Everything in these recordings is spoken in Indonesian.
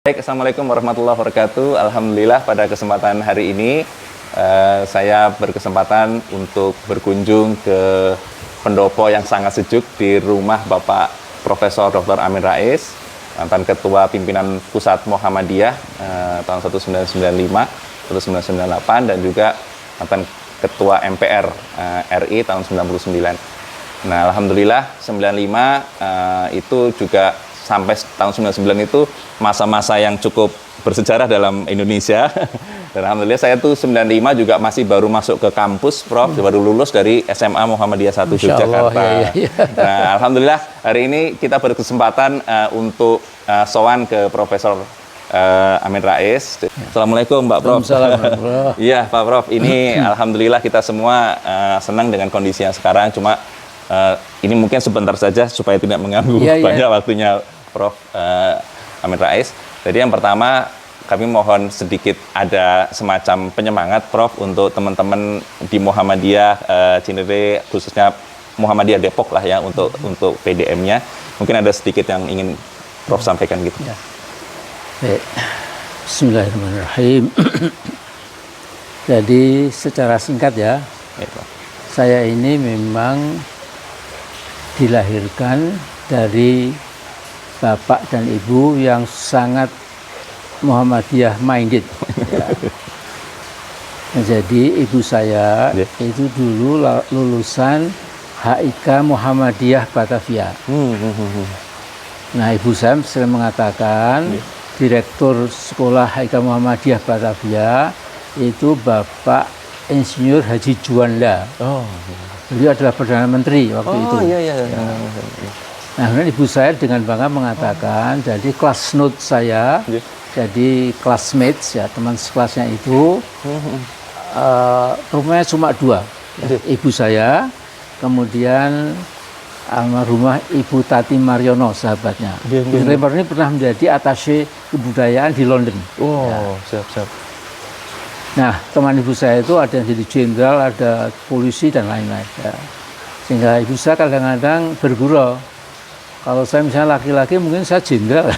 Baik, Assalamualaikum warahmatullahi wabarakatuh. Alhamdulillah pada kesempatan hari ini saya berkesempatan untuk berkunjung ke pendopo yang sangat sejuk di rumah Bapak Profesor Dr. Amin Rais, mantan Ketua Pimpinan Pusat Muhammadiyah tahun 1995, 1998 dan juga mantan Ketua MPR RI tahun 99. Nah, alhamdulillah 95 itu juga sampai tahun 99 itu masa-masa yang cukup bersejarah dalam Indonesia. Dan alhamdulillah saya tuh 95 juga masih baru masuk ke kampus, Prof. Baru lulus dari SMA Muhammadiyah 1 Yogyakarta. Nah, alhamdulillah hari ini kita berkesempatan untuk sowan ke Profesor Amin Rais. Assalamualaikum, Mbak Prof. Iya, Pak Prof. Ini alhamdulillah kita semua senang dengan kondisi yang sekarang. Cuma ini mungkin sebentar saja supaya tidak mengganggu banyak waktunya Prof. Amin Rais. Jadi yang pertama kami mohon sedikit ada semacam penyemangat Prof untuk teman-teman di Muhammadiyah Cinere, khususnya Muhammadiyah Depok lah ya untuk PDM-nya. Mungkin ada sedikit yang ingin Prof sampaikan gitu. Ya. Bismillahirrahmanirrahim. Jadi secara singkat ya, saya ini memang dilahirkan dari bapak dan ibu yang sangat Muhammadiyah minded. Ya. Nah, jadi ibu saya itu dulu lulusan HIK Muhammadiyah Batavia. Nah, ibu saya sering mengatakan direktur sekolah HIK Muhammadiyah Batavia itu Bapak Insinyur Haji Juanda. Beliau adalah Perdana Menteri waktu itu. Nah, kemudian ibu saya dengan bangga mengatakan, jadi kelas note saya, jadi classmates ya, teman sekelasnya itu, rumahnya cuma 2. Ibu saya, kemudian almarhumah Ibu Tati Mariono, sahabatnya. Ibu Tati Mariono ini pernah menjadi attaché kebudayaan di London. Siap. Nah, teman ibu saya itu ada yang jadi jenderal, ada polisi dan lain-lain. Ya. Sehingga ibu saya kadang-kadang bergurau. Kalau saya misalnya laki-laki mungkin saya jenderal.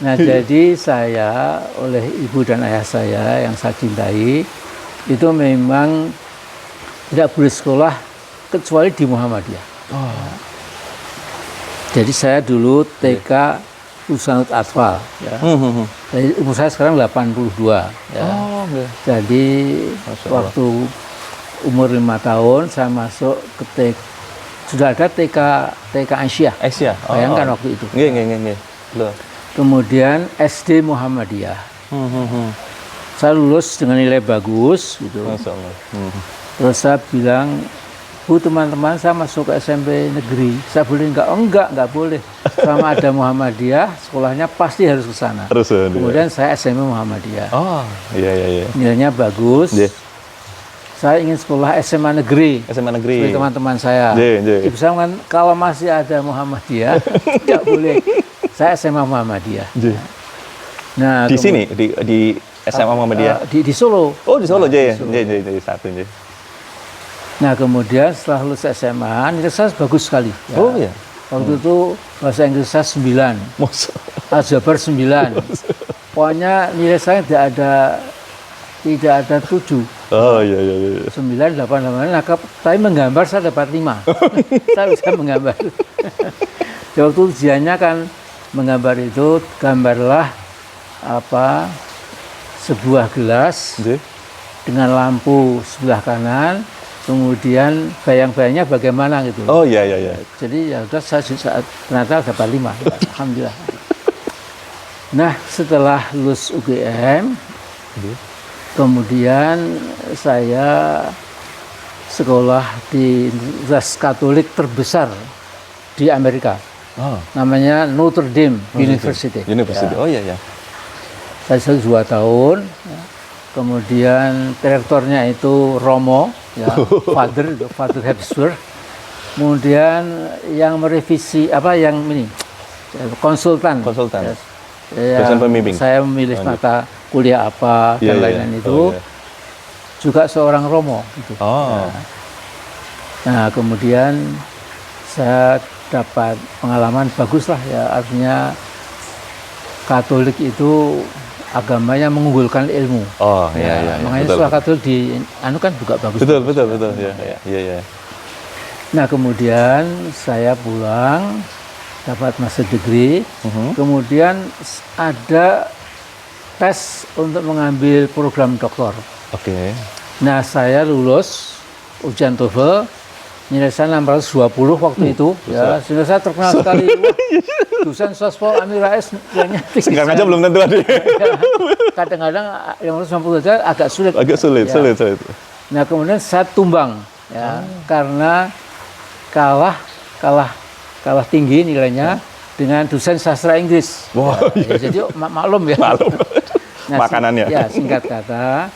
Nah, jadi saya oleh ibu dan ayah saya yang saya cintai itu memang tidak boleh sekolah kecuali di Muhammadiyah. Jadi saya dulu TK Usanut Atfal. Ya. Jadi umur saya sekarang 82. Ya. Jadi waktu umur 5 tahun saya masuk ke sudah ada TK Aisyah. Bayangkan waktu itu. Kemudian SD Muhammadiyah. Saya lulus dengan nilai bagus gitu. Terus saya bilang, Bu, teman-teman saya masuk ke SMP negeri. Saya boleh enggak? Oh, enggak boleh. Selama ada Muhammadiyah, sekolahnya pasti harus ke sana. Kemudian saya SMP Muhammadiyah. Nilainya bagus. Saya ingin sekolah SMA negeri. Seperti teman-teman saya. Ibu saya mengatakan, kalau masih ada Muhammadiyah, tidak boleh. Saya SMA Muhammadiyah. Nah, di sini di SMA Muhammadiyah. Di Solo. Oh, di Solo aja ya. Satu. Nah, kemudian setelah lulus SMA, nilai saya bagus sekali. Ya. Waktu itu bahasa Inggris saya 9. Aljabar 9. Pokoknya nilai saya tidak ada 7. 9, 8, 8. Nah, tapi menggambar saya dapat 5. Saya bisa menggambar. Waktu ujiannya kan menggambar itu, gambarlah sebuah gelas dengan lampu sebelah kanan, kemudian bayang-bayangnya bagaimana gitu. Jadi ya sudah saya ternyata dapat 5. Alhamdulillah. Nah, setelah lulus UGM, kemudian saya sekolah di Universitas Katolik terbesar di Amerika. Namanya Notre Dame University. Ya. Saya 2 tahun. Kemudian direktornya itu Romo, ya, Father Habsburg. Kemudian yang merevisi konsultan. Dosen pembimbing. Saya memilih mata kuliah apa dan lain-lain itu juga seorang Romo. Gitu. Nah, kemudian saya dapat pengalaman bagus lah ya, artinya Katolik itu agama yang mengunggulkan ilmu. Oh iya. Makanya sekolah Katolik di anu kan juga bagus. Betul. Iya. Nah kemudian saya pulang dapat master degree, kemudian ada tes untuk mengambil program doktor. Oke. Nah saya lulus ujian TOEFL nilai saya 620 waktu itu, ya sehingga saya terkenal sekali. Dosen sospol Amir Rais nilainya tinggi. Sekarang aja belum tentu ada. Kadang-kadang yang 590 aja agak sulit. Sulit. Nah kemudian saya tumbang, ya karena kalah tinggi nilainya dengan dosen sastra Inggris. Wow. Ya, jadi maklum ya. Maklum. Nah, Makanannya. Ya singkat kata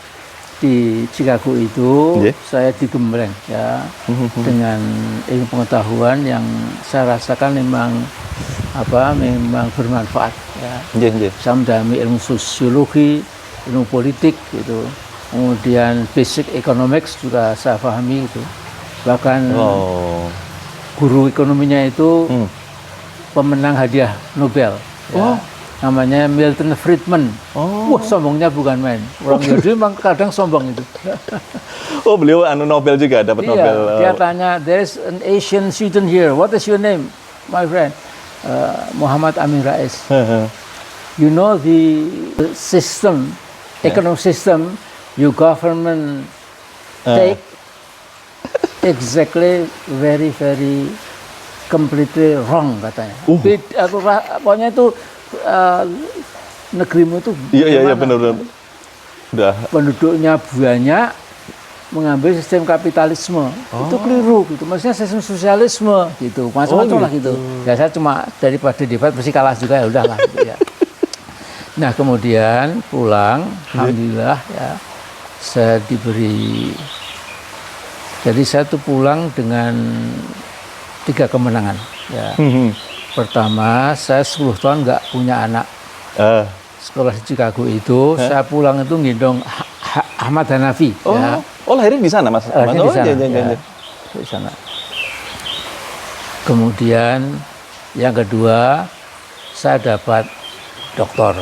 di Chicago itu saya digembleng ya dengan ilmu pengetahuan yang saya rasakan memang bermanfaat ya. Saya mendalami ilmu sosiologi, ilmu politik gitu. Kemudian basic economics juga saya pahami gitu. Bahkan guru ekonominya itu pemenang hadiah Nobel. Ya. Namanya Milton Friedman. Wah, sombongnya bukan main. Orang Yahudi memang kadang sombong itu. Oh, beliau Nobel juga, dapat Nobel. Dia tanya, there is an Asian student here. What is your name, my friend? Muhammad Amin Rais. You know the system, economic system, your government take exactly very completely wrong katanya. Pokoknya itu negerimu itu iya benar. Udah penduduknya banyak mengambil sistem kapitalisme itu keliru gitu, maksudnya sistem sosialisme gitu, macam-macam lah gitu. Ya saya cuma daripada debat mesti kalah juga, ya udahlah gitu ya. Nah kemudian pulang, alhamdulillah ya saya diberi, jadi saya tuh pulang dengan 3 kemenangan ya. Pertama, saya 10 tahun nggak punya anak. Sekolah di Chicago itu, saya pulang itu ngendong Ahmad Hanafi. Ya. Lahirnya di sana, Mas? Lahirnya di sana. Ya, di sana. Kemudian, yang kedua, saya dapat doktor.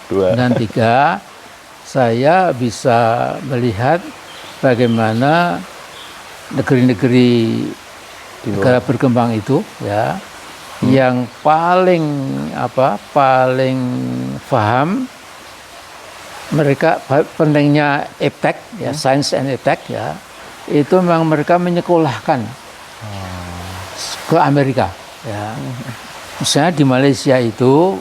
Dan 3, saya bisa melihat bagaimana negeri-negeri negara berkembang itu, ya. Yang paling paham mereka pentingnya eptek ya, science and eptek ya, itu memang mereka menyekolahkan ke Amerika ya. Misalnya di Malaysia itu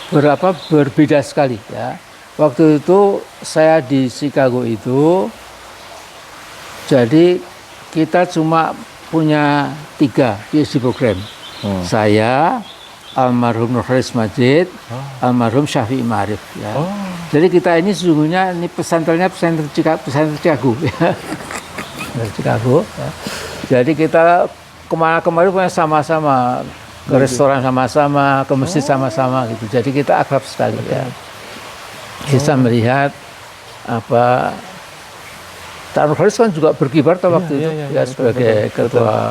berbeda sekali ya. Waktu itu saya di Chicago itu, jadi kita cuma punya 3 PhD program. Saya, almarhum Nurhalis Majid, almarhum Syafi'i Ma'arif. Ya. Jadi kita ini sesungguhnya ini pesantrennya pesantren Chicago. Ya. Chicago. Ya. Jadi kita kemana-kemana punya sama-sama, ke restoran sama-sama, ke masjid sama-sama gitu. Jadi kita akrab sekali. Ya. Kita melihat Pak Nurhalis kan juga berkibar waktu itu ya, sebagai ketua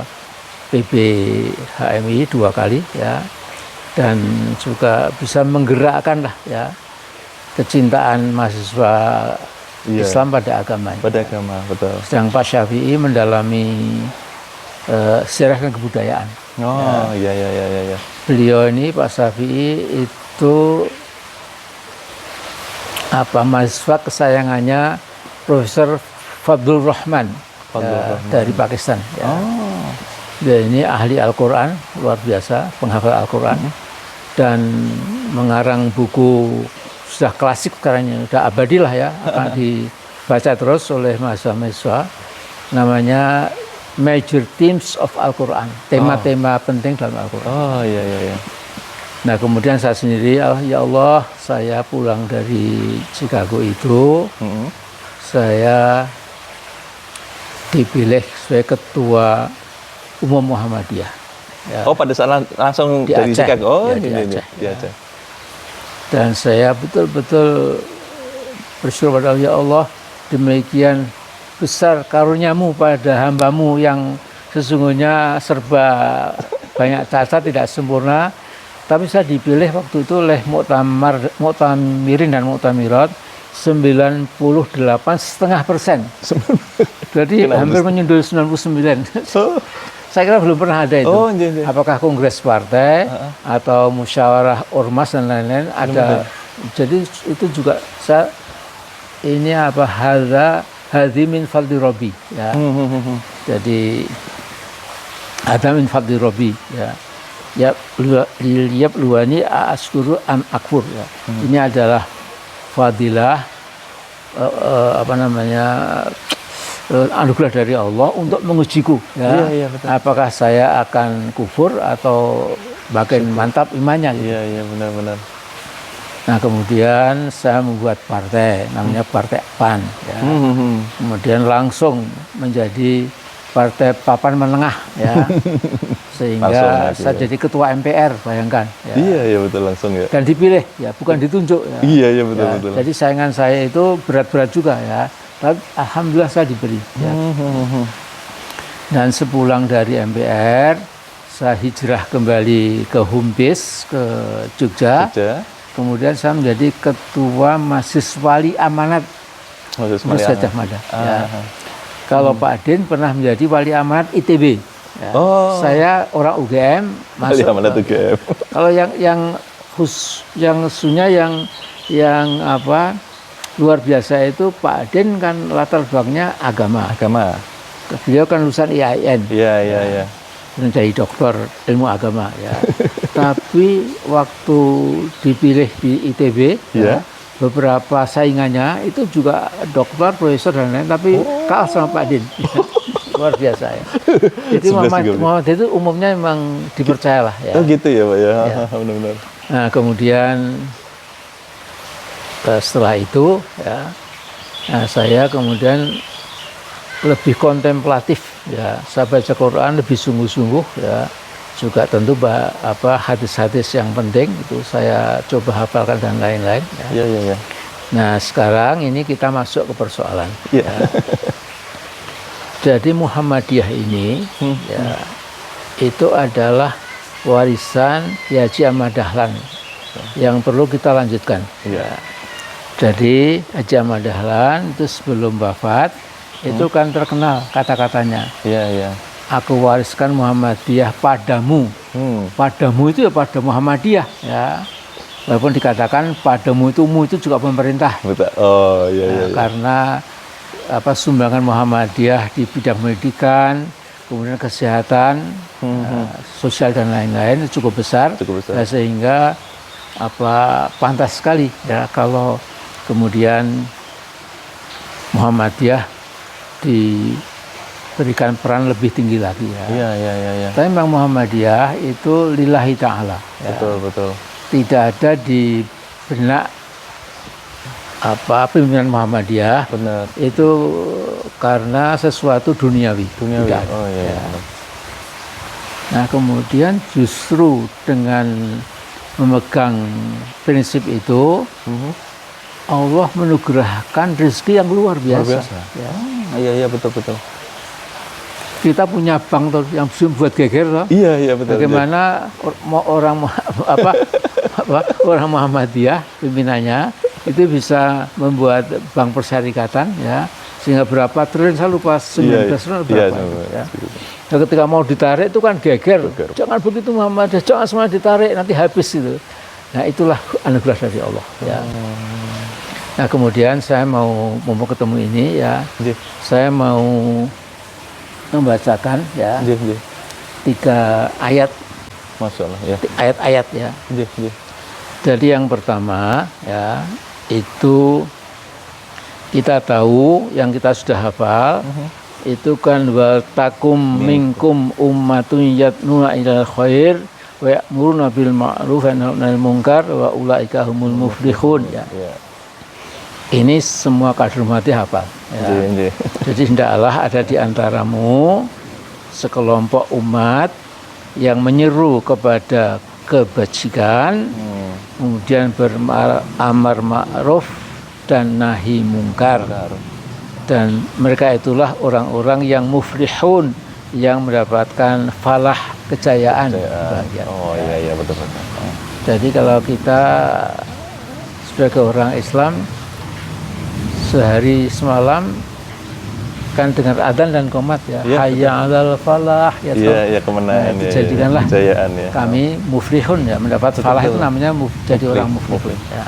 PBHMI 2 kali ya, dan juga bisa menggerakkan lah ya kecintaan mahasiswa Islam pada agamanya. Pada agama, betul. Sedang Pak Syafi'i mendalami sejarah dan kebudayaan. Iya. Beliau ini Pak Syafi'i itu mahasiswa kesayangannya Profesor Fadlur Rahman, dari Pakistan. Ya. Dia ini ahli Al-Quran, luar biasa, penghafal Al-Quran. Dan mengarang buku sudah klasik sekarang, sudah abadi lah ya, akan dibaca terus oleh mahasiswa-mahasiswa. Namanya Major Themes of Al-Quran, tema-tema penting dalam Al-Quran. Iya. Nah kemudian saya sendiri, ya Allah, saya pulang dari Chicago itu, saya dipilih sebagai ketua umum Muhammadiyah. Ya. Pada saat langsung di dari Aceh. Chicago. Di Aceh. Dan saya betul-betul bersyukur pada ya Allah, demikian besar karuniamu pada hambamu yang sesungguhnya serba banyak cacat, tidak sempurna. Tapi saya dipilih waktu itu oleh Mu'tamirin dan Mu'tamirat 98,5%. Jadi hampir menyundul 99. Saya kira belum pernah ada itu. Oh, iya. Apakah kongres partai atau musyawarah ormas dan lain-lain ada. Jadi itu juga ini apa hadzi min fadli rabbi ya. Jadi ada min fadli rabbi ya. Ya liyab luani askuru am akfur ya. Ini adalah fadilah anugerah dari Allah untuk mengujiku ya. Iya, betul. Apakah saya akan kufur atau makin mantap imannya gitu. Iya, benar-benar. Nah, kemudian saya membuat partai namanya Partai PAN ya. Kemudian langsung menjadi Partai Papan Menengah ya. Sehingga saya jadi ketua MPR, bayangkan ya. Iya, betul, langsung ya. Dan dipilih ya, bukan ditunjuk ya. Iya, betul. Jadi saingan saya itu berat-berat juga ya. Tapi alhamdulillah saya diberi ya. Dan sepulang dari MPR saya hijrah kembali ke Humpis ke Jogja. Kemudian saya menjadi ketua mahasiswali amanat Universitas Gadjah Mada ya. Kalau Pak Adin pernah menjadi wali amanat ITB ya. Saya orang UGM masuk wali amanat UGM. Kalau yang apa luar biasa itu Pak Adin kan latar belakangnya agama. Beliau kan lulusan IAIN. Iya. Menjadi doktor ilmu agama ya. Tapi waktu dipilih di ITB ya, beberapa saingannya itu juga doktor, profesor dan lain, tapi kalah sama Pak Adin. Luar biasa ya. Jadi Muhammad itu umumnya memang dipercayalah ya. Oh gitu ya Pak ya. Benar-benar. Nah, kemudian setelah itu ya, saya kemudian lebih kontemplatif ya. Saya baca Quran lebih sungguh-sungguh ya. Juga tentu hadis-hadis yang penting itu saya coba hafalkan dan lain-lain ya. Iya. Nah, sekarang ini kita masuk ke persoalan. Ya. Jadi Muhammadiyah ini ya, itu adalah warisan Kiai Haji Ahmad Dahlan yang perlu kita lanjutkan. Ya. Jadi Haji Ahmad Dahlan itu sebelum wafat itu kan terkenal kata-katanya. Iya. Aku wariskan Muhammadiyah padamu. Padamu itu ya pada Muhammadiyah ya. Walaupun dikatakan padamu itu juga pemerintah. Betul. Oh iya. Karena sumbangan Muhammadiyah di bidang pendidikan, kemudian kesehatan, sosial dan lain-lain cukup besar. Ya, sehingga pantas sekali ya kalau kemudian Muhammadiyah diberikan peran lebih tinggi lagi ya. Iya. Tapi memang Muhammadiyah itu lillahi ta'ala. Ya. Betul. Tidak ada di benak pimpinan Muhammadiyah. Benar. Itu karena sesuatu duniawi. Tidak. Oh iya. Ya. Nah, kemudian justru dengan memegang prinsip itu, Allah menugerahkan rezeki yang luar biasa. Ya. Iya betul. Kita punya bank yang buat geger toh. Iya betul. Bagaimana orang Muhammadiyah pimpinannya itu bisa membuat bank persyarikatan ya, sehingga berapa triliun, saya lupa 19 triliun berapa ya. Nah, ketika mau ditarik itu kan geger. Jangan begitu Muhammadiyah, jangan semua ditarik nanti habis gitu. Nah, itulah anugerah dari Allah ya. Nah, kemudian saya mau ketemu ini ya. Saya mau membacakan ya 3 ayat. Masya Allah ya. Ayat-ayat ya. Jadi yang pertama ya, itu kita tahu yang kita sudah hafal itu kan wa takum minkum ummatun yatnuna ilal khair wa ya'muruna bil ma'ruf wa yanhauna 'anil munkar wa ulaika humul muflihun ya. Ini semua kader mati hafal ya. Jadi hendaklah ada di antaramu sekelompok umat yang menyeru kepada kebajikan, kemudian beramar ma'ruf dan nahi mungkar. Dan mereka itulah orang-orang yang muflihun, yang mendapatkan falah, kejayaan. Oh iya betul. Jadi kalau kita sebagai orang Islam sehari semalam kan dengar adzan dan qomat ya, Ya, hayya 'alal falah ya. Iya, kemenangan ya. Dijadikanlah Kejayaan ya. kami muflihun ya, mendapat Betul, falah betul. itu namanya jadi orang muflihun. Muflih. Ya.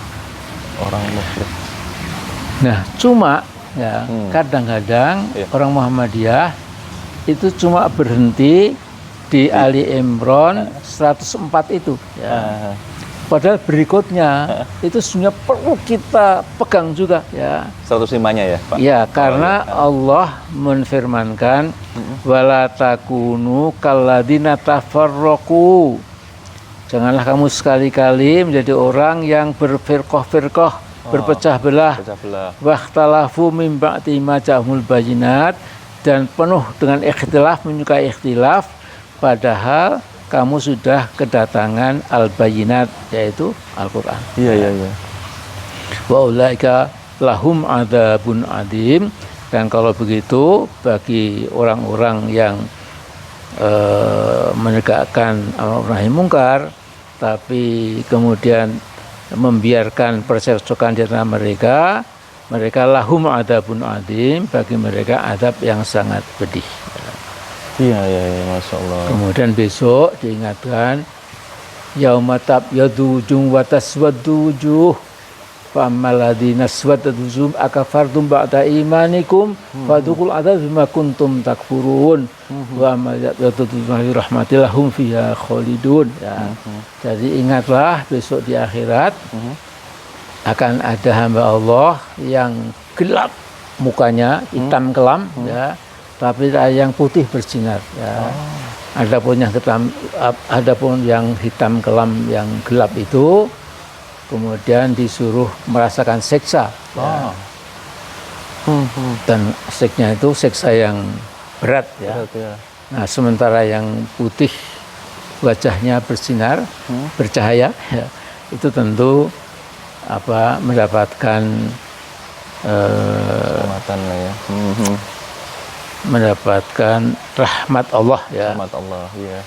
Orang muflih. Nah, cuma ya kadang-kadang Iya. orang Muhammadiyah itu cuma berhenti di Ali Imran 104 itu ya. Padahal berikutnya itu sebenarnya perlu kita pegang juga ya. 105-nya ya, Pak? Ya, karena Allah menfirmankan wala takunu kalladzina tafarraqu. Janganlah kamu sekali-kali menjadi orang yang berfirqah-firqah, berpecah belah. Pecah belah. Wakhtalafu min ba'di ma ja'ahumul bayyinat, dan penuh dengan ikhtilaf, menyukai ikhtilaf padahal kamu sudah kedatangan al-bayyinat, yaitu Al-Qur'an. Iya. Wa ulaika lahum adzabun adim, dan kalau begitu bagi orang-orang yang menegakkan amar nahi mungkar tapi kemudian membiarkan percekcokan di antara mereka lahum adzabun adim, bagi mereka adab yang sangat pedih. Iya, Masya Allah. Kemudian besok diingatkan yauma tabyadu wujuh wa taswaddu wujuh fa ammal ladzina aswaddat wujuhum akafartum ba'da imanikum fadzuqul adzab bima kuntum takfurun wa ammal ladzina fi rahmatillah hum fiha khalidun ya. Jadi ingatlah besok di akhirat akan ada hamba Allah yang gelap mukanya, hitam kelam ya, tapi yang putih bersinar ya. Adapun yang hitam kelam yang gelap itu kemudian disuruh merasakan siksa ya. Dan siksa itu siksa yang berat ya. Nah, sementara yang putih wajahnya bersinar, bercahaya ya, itu tentu mendapatkan Rahmatan lah ya. mendapatkan rahmat Allah ya. Rahmat Allah, iya.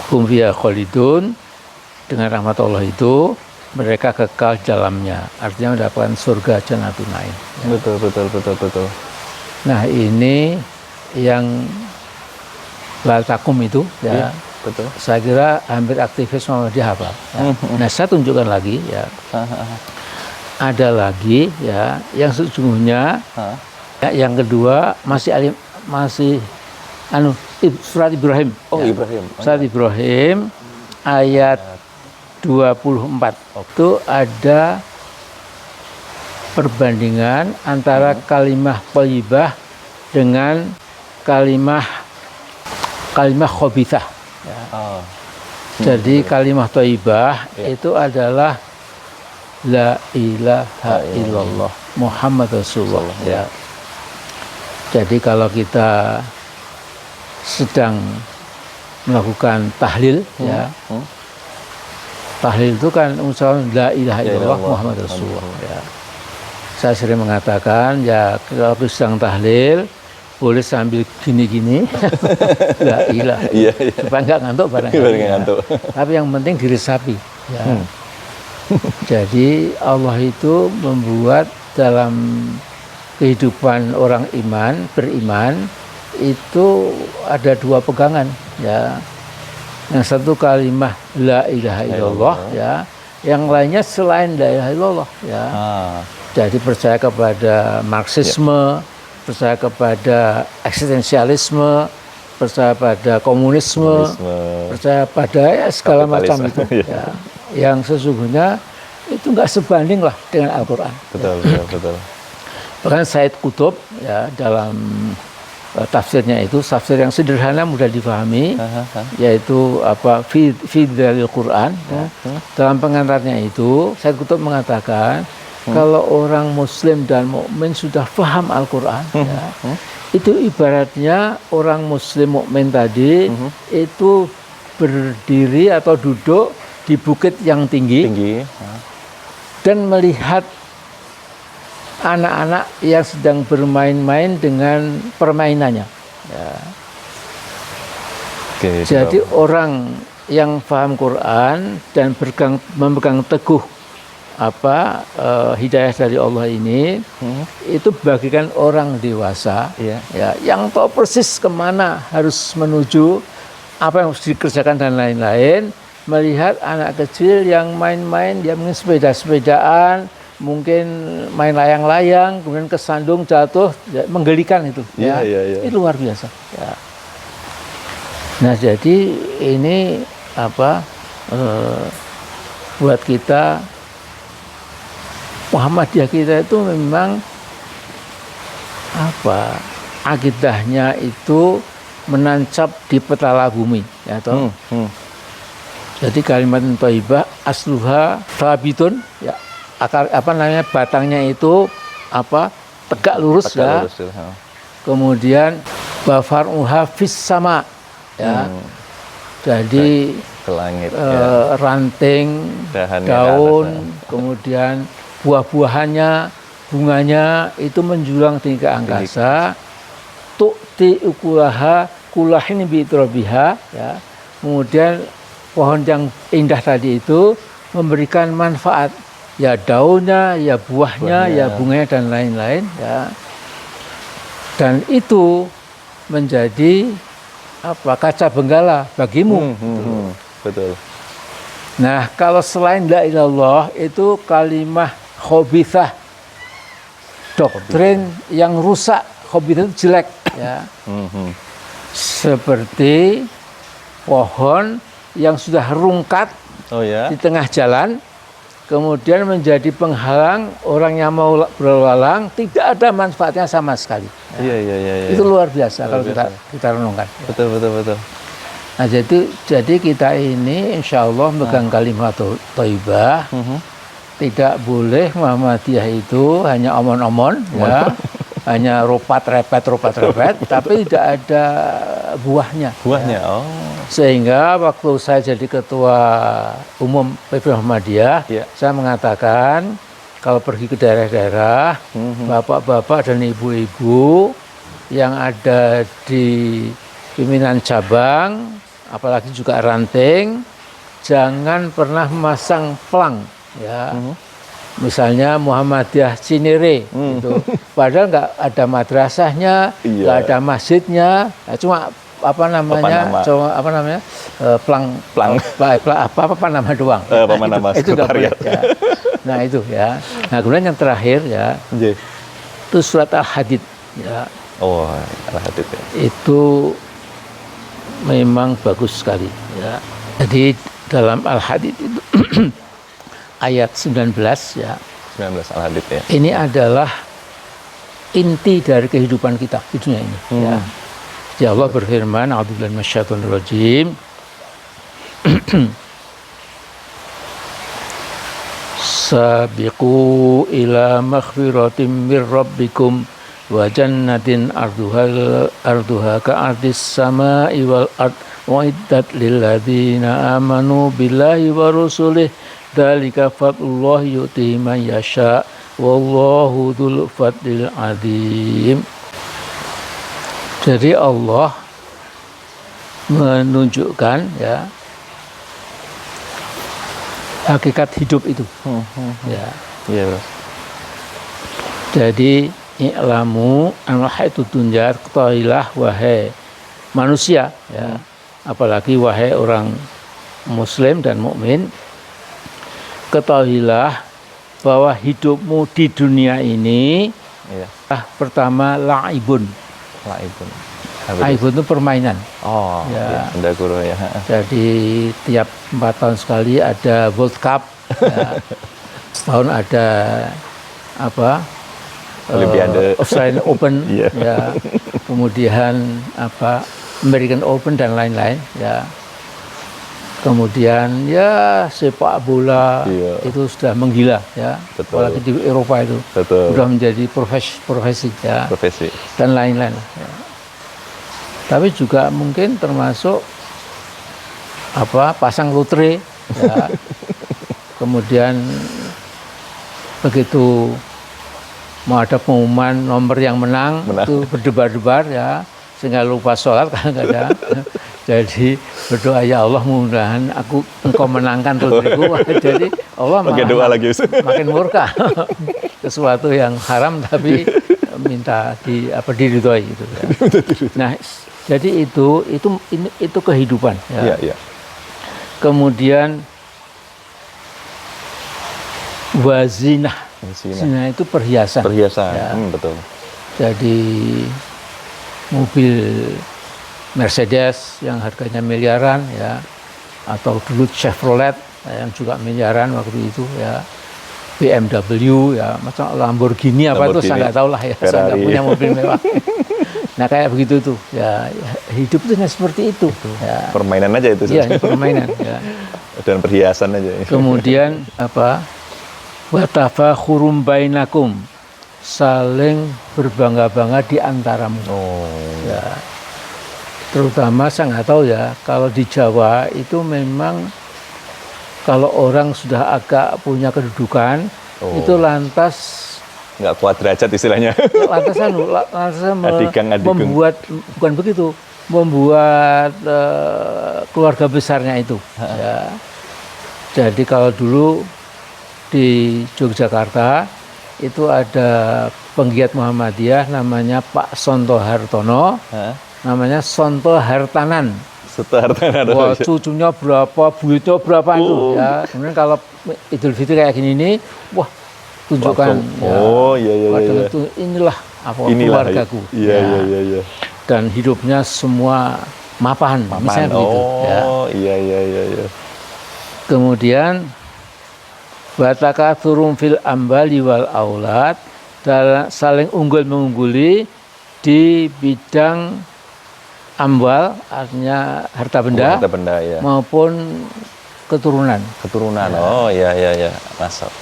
Hum fiha khalidun, dengan rahmat Allah itu mereka kekal dalamnya, artinya mendapatkan surga Jannatul Naim ya. Betul. Nah, ini yang la takum itu ya. Betul. Saya kira hampir aktivis Muhammadiyah hafal ya. Nah, saya tunjukkan lagi ya. Ada lagi ya yang sesungguhnya ya, yang kedua masih surat Ibrahim. Ya. Ibrahim. Surat Ibrahim ayat 24. Itu ada perbandingan antara kalimah thayyibah dengan kalimah khabithah. Ya. Jadi kalimah thayyibah itu adalah la ilaha illallah Muhammad Rasulullah ya. Jadi kalau kita sedang melakukan tahlil ya. Tahlil itu kan ucapan la ilaha illallah Muhammad Rasulullah ya. Saya sering mengatakan ya kalau sedang tahlil boleh sambil gini-gini la ilaha supaya nggak ngantuk barangkali ya. Tapi yang penting diresapi ya. Jadi Allah itu membuat dalam kehidupan orang beriman itu ada dua pegangan ya. Yang satu kalimah la ilaha illallah ya, yang lainnya selain la ilaha illallah ya. Jadi percaya kepada Marxisme, percaya kepada eksistensialisme, percaya pada komunisme, percaya pada ya, segala macam itu ya. Yang sesungguhnya itu nggak sebanding lah dengan Al-Quran. Betul. Bahkan Said Qutb ya dalam tafsirnya itu tafsir yang sederhana mudah difahami, yaitu fi dalil Quran. Dalam pengantarnya itu Said Qutb mengatakan kalau orang Muslim dan mukmin sudah paham Al-Quran, ya, itu ibaratnya orang Muslim mukmin tadi itu berdiri atau duduk di bukit yang tinggi. Dan melihat anak-anak yang sedang bermain-main dengan permainannya. Ya. Jadi orang yang paham Quran dan memegang teguh hidayah dari Allah ini, itu bagikan orang dewasa, Iya. ya, yang tahu persis kemana harus menuju, apa yang harus dikerjakan dan lain-lain. Melihat anak kecil yang main-main, dia mungkin sepeda-sepedaan, mungkin main layang-layang, kemudian kesandung jatuh, ya, menggelikan itu. Iya, Ya. iya, iya. Itu luar biasa. Ya. Nah, jadi ini buat kita, Muhammadiyah kita itu memang akidahnya itu menancap di petala bumi, ya toh. Jadi kalimat thayyibah asluha thabitun, ya, batangnya itu tegak lurus, ya. Kemudian bafaruha fis sama, ya. Jadi Ke langit, ranting, dahannya daun, ke atas, kemudian buah-buahannya, bunganya itu menjulang tinggi ke angkasa. Tu'ti ukulaha kulahin bi'trabiha, ya. Kemudian pohon yang indah tadi itu memberikan manfaat, ya daunnya, ya buahnya, ya bunganya dan lain-lain, ya. Dan itu menjadi kaca benggala bagimu. Betul. Nah, kalau selain la ilallah itu kalimah khobithah, doktrin yang rusak, khobithah itu jelek, ya. Seperti pohon yang sudah rungkat di tengah jalan, kemudian menjadi penghalang orang yang mau berlalang, tidak ada manfaatnya sama sekali. Iya. Itu luar biasa Luar kalau biasa. kita renungkan. Betul. Nah, jadi kita ini insya Allah megang kalimat thayyibah. Tidak boleh Muhammadiyah itu hanya omon-omon, ya, hanya repet, tapi tidak ada buahnya. Buahnya, ya. Sehingga waktu saya jadi ketua umum PP Muhammadiyah, saya mengatakan kalau pergi ke daerah-daerah, bapak-bapak dan ibu-ibu yang ada di pimpinan cabang, apalagi juga ranting, jangan pernah memasang pelang, ya. Misalnya Muhammadiyah Cinere, gitu. Padahal nggak ada madrasahnya, nggak ada masjidnya, cuma pelang nama doang. Itu nggak boleh. Ya. Nah itu, ya. Nah kemudian yang terakhir, ya, itu surat Al-Hadid, ya. Al-Hadid, ya. Itu memang bagus sekali, ya. Jadi dalam Al-Hadid itu ayat 19, ya. 19 Al-Hadid, ya. Ini adalah inti dari kehidupan kita di dunia ini, ya. Jadi Allah berfirman, a'udzubillahi minasyaitonir rajim. Sabiqu ila maghfiratin mir rabbikum wa jannatin arduha ka'ardis sama'i wal ard uiddat lil ladzina amanu billahi wa rusulih dzalika fadlullahi yu'tihi man yasha wallahu dzul fadlil adzim. Jadi Allah menunjukkan, ya, hakikat hidup itu. Ya. Iya, Bro. Jadi i'lamu anna hayatu dunya, ketahuilah wahai manusia, ya. Apalagi wahai orang muslim dan mukmin, ketahuilah bahwa hidupmu di dunia ini pertama la'ibun. La'ibun itu permainan. Ya. Anda guru, ya. Jadi tiap 4 tahun sekali ada World Cup, ya. Setahun ada Olimpiade, Australian Open, ya. Kemudian American Open dan lain-lain, ya. Kemudian ya sepak bola itu sudah menggila, ya. Apalagi di Eropa itu sudah menjadi profesi, ya. Dan lain-lain, ya. Tapi juga mungkin termasuk pasang lotre, ya. Kemudian begitu mau ada pengumuman nomor yang menang. Itu berdebar-debar, ya. sehingga lupa sholat kadang-kadang. Jadi berdoa, ya Allah, mudah-mudahan engkau menangkan putriku. Jadi Allah Pakai doa lagi, Ustaz. makin murka. Sesuatu yang haram tapi minta diridhoi gitu. Ya. Nah, jadi itu kehidupan. Ya. Iya. Kemudian wazinah. Zina itu perhiasan. Ya. Betul. Jadi mobil Mercedes yang harganya miliaran, ya, atau dulu Chevrolet yang juga miliaran waktu itu, ya, BMW, ya, macam Lamborghini apa itu saya nggak tahu lah, ya, saya nggak punya mobil mewah. Nah kayak begitu tuh, ya, hidup itu seperti itu. Ya. Permainan aja itu. Iya, permainan. Ya. Dan perhiasan aja. Kemudian apa? Watafakhurum bainakum, saling berbangga-bangga di antaramu. Ya. Terutama saya nggak tahu ya, kalau di Jawa itu memang kalau orang sudah agak punya kedudukan, itu lantas nggak kuat derajat istilahnya. Lantas membuat, bukan begitu, membuat keluarga besarnya itu. Ya. Jadi kalau dulu di Yogyakarta itu ada penggiat Muhammadiyah namanya Pak Sonto Hartono, namanya Sonto Hartanan. Sonto Hartanan. Wah, cucunya berapa, buitnya berapa itu. Ya. Kemudian kalau Idul Fitri kayak gini nih, wah, tunjukkan. Iya. Itu inilah keluargaku. Iya. Dan hidupnya semua mapan. Misalnya begitu. Iya. Kemudian watakatsuru fil ambali wal aulad, dan saling unggul mengungguli di bidang amwal, artinya harta benda, ya. maupun keturunan. Ya. Iya. Masuk.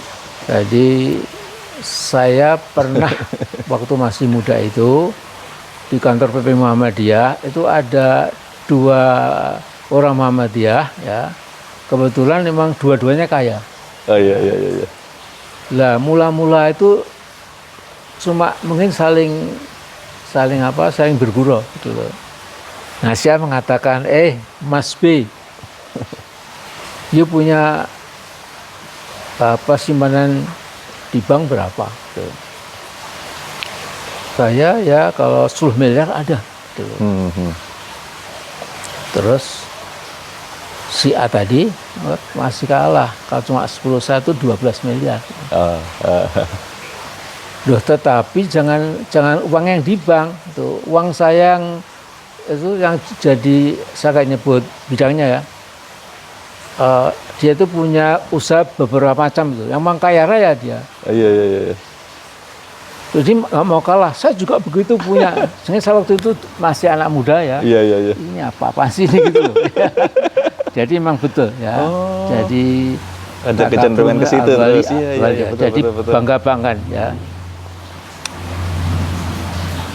Jadi saya pernah waktu masih muda itu di kantor PP Muhammadiyah itu ada 2 orang Muhammadiyah, ya. Kebetulan memang dua-duanya kaya. Iya. Lah mula-mula itu cuma mungkin saling bergurau gitu loh. Nah, saya mengatakan, Mas B, you punya simpanan di bank berapa? Gitu. Saya ya kalau 10 miliar ada. Gitu. Terus si A tadi masih kalah, kalau cuma 10 satu 12 miliar. Loh, tetapi jangan uang yang di bank, itu uang saya yang jadi, saya nggak nyebut bidangnya ya. Dia itu punya usaha beberapa macam itu, yang memang kaya raya dia. Iya. Jadi nggak mau kalah, saya juga begitu punya. Saya waktu itu masih anak muda ya. Iya. Ini apa sih ini gitu loh. Jadi memang betul ya. Jadi ada kecenderungan ke situ terus. Iya, betul, jadi betul. bangga-banggaan ya.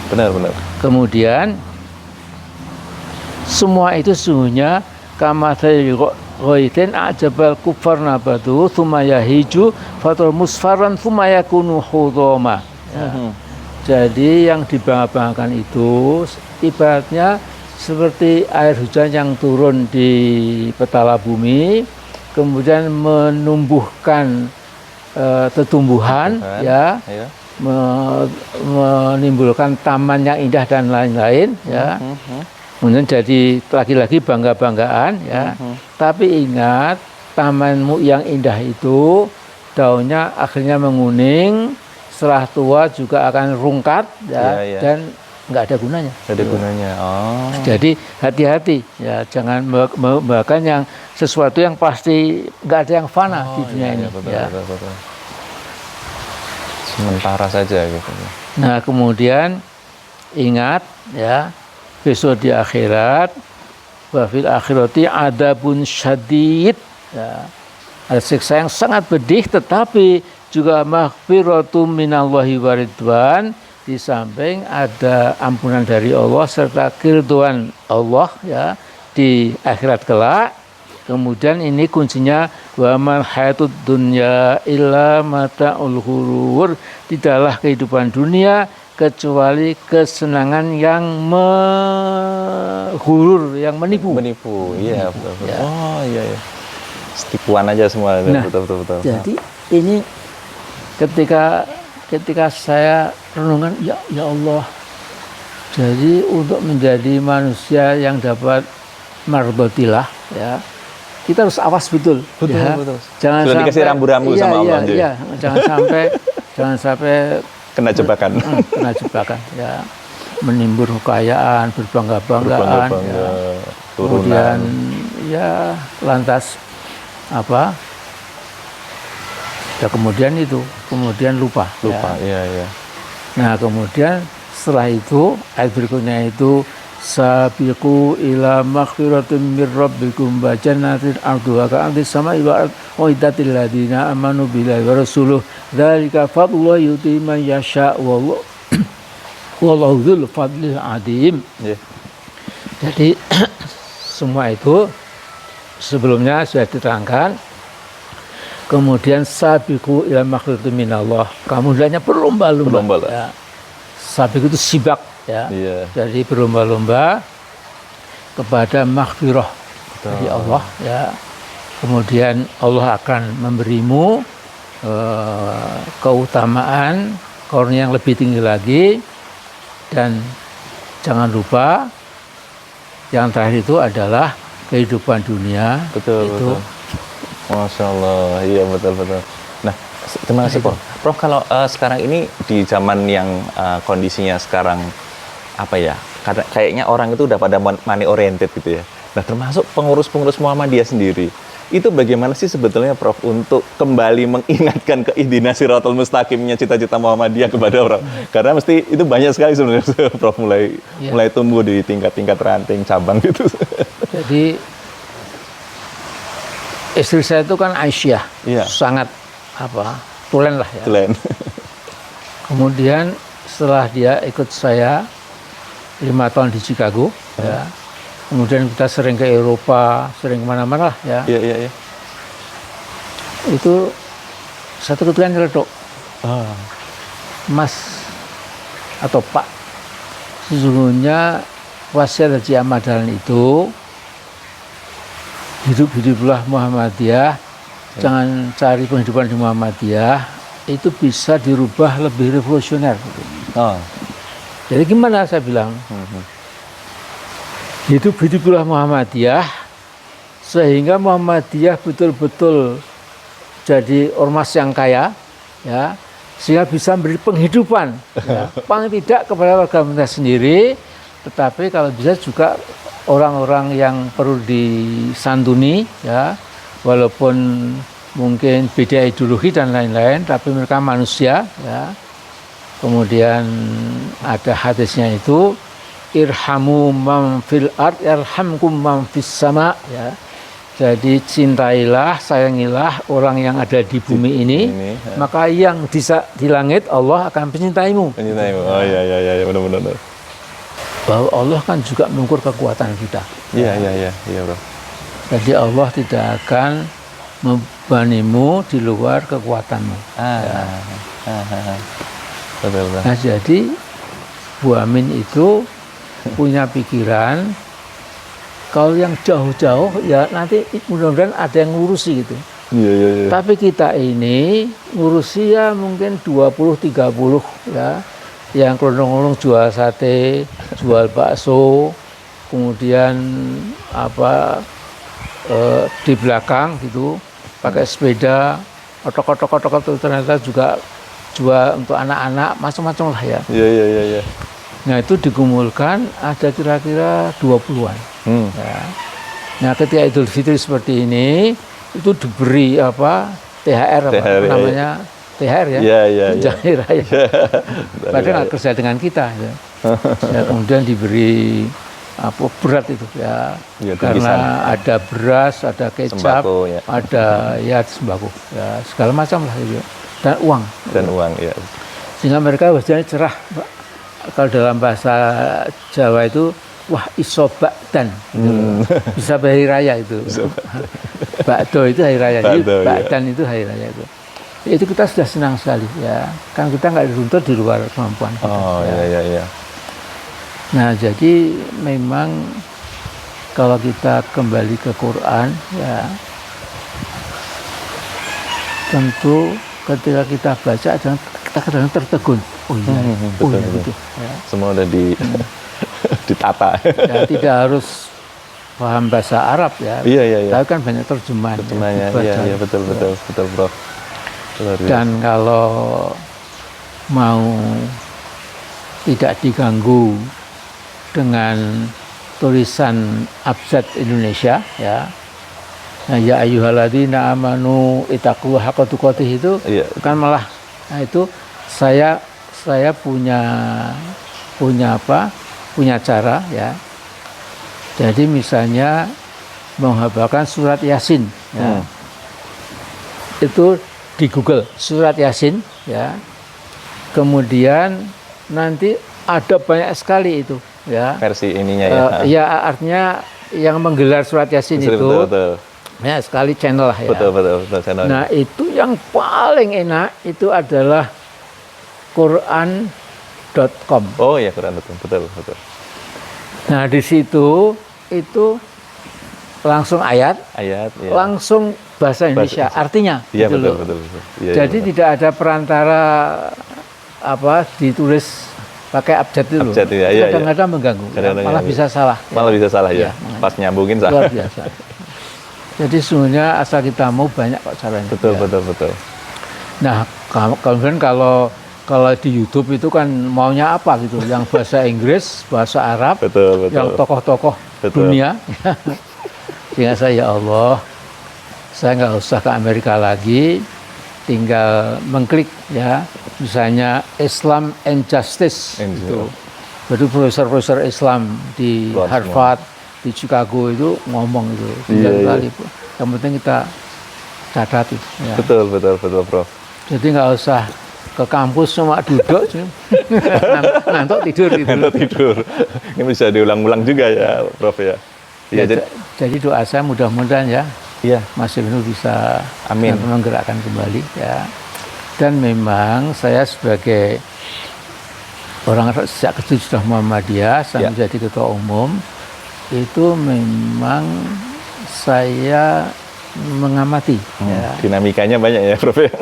Benar. Kemudian semua itu sesungguhnya kamathali ghaitin a'jabal kufar nabatu tsumma yahiju fatul musfarran tsumma yakunu hudama. Jadi yang dibangga-banggakan itu ibaratnya seperti air hujan yang turun di petala bumi, kemudian menumbuhkan tumbuhan, ya. Menimbulkan taman yang indah dan lain-lain, ya. Kemudian jadi lagi-lagi bangga-banggaan, ya. Tapi ingat, tamanmu yang indah itu daunnya akhirnya menguning, setelah tua juga akan rungkat, ya. Dan nggak ada gunanya. Jadi hati-hati, ya, jangan membanggakan yang sesuatu yang pasti nggak ada yang fana di dunia ini. Betul. Sementara saja gitu. Nah, kemudian ingat, ya, besok di akhirat, wa fil akhirati adabun syadid, ya, ada siksa yang sangat pedih, tetapi juga maghfiratum minallahi waridwan, di samping ada ampunan dari Allah serta keridhaan Allah, ya, di akhirat kelak. Kemudian ini kuncinya, wa mal hayatud dunya illa mata'ul ghurur, tidaklah kehidupan dunia kecuali kesenangan yang menghulur, yang menipu. Menipu, iya betul. Ya. Oh iya ya. Tipuan aja semua. Nah, betul. Jadi ini ketika saya renungan, ya Allah. Jadi untuk menjadi manusia yang dapat marbotilah, ya kita harus awas betul. Betul. Jangan sudah sampai dikasih rambu-rambu sama Allah. Iya. Jangan sampai Kena jebakan. Kena jebakan. Ya, menimbun kekayaan, berbangga-banggaan. Ya. Kemudian ya lantas apa? Ya kemudian lupa. Iya. Nah kemudian setelah itu ayat berikutnya itu sabiqu ila maghfiratin mir rabbikum wa jannatin arduha ka'ardis samai wal ardh uiddatil ladzina amanu billahi wa rasuluh dzalika fadlullahi yu'tihi man yasha wallahu dzul fadlil adzim. Jadi semua itu sebelumnya sudah diterangkan. Kemudian sabiqu ila maghfiratin minallah, kamu hendaknya berlomba-lomba. Ya. Sabiq itu sibak, ya. Jadi berlomba-lomba kepada maghfirah dari Allah, ya. Kemudian Allah akan memberimu keutamaan karunia yang lebih tinggi lagi, dan jangan lupa yang terakhir itu adalah kehidupan dunia. Betul. Masya Allah, iya betul. Nah, terima kasih Prof. Kalau sekarang ini di zaman yang kondisinya sekarang apa ya? Kayaknya orang itu udah pada money oriented gitu ya. Nah, termasuk pengurus Muhammadiyah sendiri. Itu bagaimana sih sebetulnya Prof untuk kembali mengingatkan keintinan Shirathul Mustaqimnya cita-cita Muhammadiyah kepada orang? Karena mesti itu banyak sekali sebenarnya Prof mulai tumbuh di tingkat-tingkat ranting cabang gitu. Jadi istri saya itu kan Aisyah, sangat tulen lah ya. Tulen. Kemudian setelah dia ikut saya 5 tahun di Chicago, ya. Kemudian kita sering ke Eropa, sering kemana-mana lah ya. Iya. Itu satu ketika nyeletuk, Mas atau Pak, sesungguhnya wasiat Haji Ahmad Dahlan itu hidup-hiduplah Muhammadiyah, jangan cari penghidupan di Muhammadiyah, itu bisa dirubah lebih revolusioner. Jadi gimana saya bilang? Hidup-hiduplah Muhammadiyah, sehingga Muhammadiyah betul-betul jadi ormas yang kaya, ya, sehingga bisa memberi penghidupan, ya, paling tidak kepada warga kita sendiri, tetapi kalau bisa juga orang-orang yang perlu disantuni, ya, walaupun mungkin beda ideologi dan lain-lain, tapi mereka manusia, ya. Kemudian ada hadisnya itu, irhamu man fil ard yarhamkum man fis sama, ya. Jadi cintailah, sayangilah orang yang ada di bumi ini, maka yang di langit Allah akan mencintaimu. Oh iya, benar-benar. Bahwa Allah kan juga mengukur kekuatan kita. Iya, Bro. Jadi Allah tidak akan membebanimu di luar kekuatanmu. Betul. Nah, jadi Bu Amin itu punya pikiran kalau yang jauh-jauh ya nanti mudah-mudahan ada yang ngurusi gitu. Iya. Tapi kita ini ngurusi ya mungkin 20-30 ya. Yang kelolong-kelolong jual sate, jual bakso, kemudian di belakang gitu pakai sepeda, otok-otok itu ternyata juga jual untuk anak-anak, macam-macam lah ya. Iya. Nah itu digumulkan ada kira-kira 20-an. Ya. Nah ketika Idul Fitri seperti ini itu diberi THR namanya. THR ya, tunjangan raya. Padahal nggak kerja dengan kita ya. Kemudian diberi berat itu ya, karena ada beras, ada kecap, sembako, ya. Ada sembako, ya segala macam lah itu, dan uang. Ya. Sehingga mereka wajahnya cerah. Kalau dalam bahasa Jawa itu wah isobak dan bisa hari raya itu. Bakdo itu hari raya, jadi bakdan itu hari raya itu. itu kita sudah senang sekali ya. Kan kita nggak dituntut di luar kemampuan kita. Oh iya. Nah jadi memang kalau kita kembali ke Quran ya, tentu ketika kita baca kita kadang tertegun. Oh iya, betul. Ya. Semua udah ditata. Ya, tidak harus paham bahasa Arab ya. Iya. Tapi kan banyak terjemahan. Terjemahannya, iya betul Prof. Dan kalau mau tidak diganggu dengan tulisan abjad Indonesia ya. Nah, ya ayyuhalladzina amanu ittaqullaha haqqa tuqatih itu kan malah itu saya punya cara ya. Jadi misalnya menghafalkan surat Yasin ya. Itu di Google surat Yasin ya. Kemudian nanti ada banyak sekali itu ya. Versi ininya ya. Ya artinya yang menggelar surat Yasin itu betul. banyak sekali channel lah ya. Betul channel. Nah, itu yang paling enak itu adalah Quran.com. Oh iya, Quran.com. Betul. Nah, di situ itu langsung ayat, ya. langsung bahasa Indonesia. Artinya, iya gitu betul. Jadi tidak ada perantara ditulis pakai abjad itu loh. Kadang-kadang mengganggu, malah bisa salah. Malah bisa salah ya. Pas nyambungin salah. Luar biasa. Jadi sebenarnya asal kita mau banyak kok caranya. Betul. Nah, kemudian kalau di YouTube itu kan maunya apa gitu, yang bahasa Inggris, bahasa Arab, betul. yang tokoh-tokoh dunia. Sehingga saya, ya Allah, saya nggak usah ke Amerika lagi, tinggal mengklik ya, misalnya Islam and Justice gitu. Jadi profesor-profesor Islam di Harvard, di Chicago itu ngomong itu 9 kali. Yang penting kita catat itu. Ya. Betul Prof. Jadi nggak usah ke kampus cuma duduk, ngantuk tidur gitu. Ngantuk tidur. Ini bisa diulang-ulang juga ya Prof ya. Ya, jadi doa saya mudah-mudahan ya. Iya. Mas Ibnu bisa menggerakkan kembali ya. Dan memang saya sebagai orang sejak kecil sudah Muhammadiyah, saya menjadi ketua umum. Itu memang saya mengamati ya. Dinamikanya banyak ya Prof ya.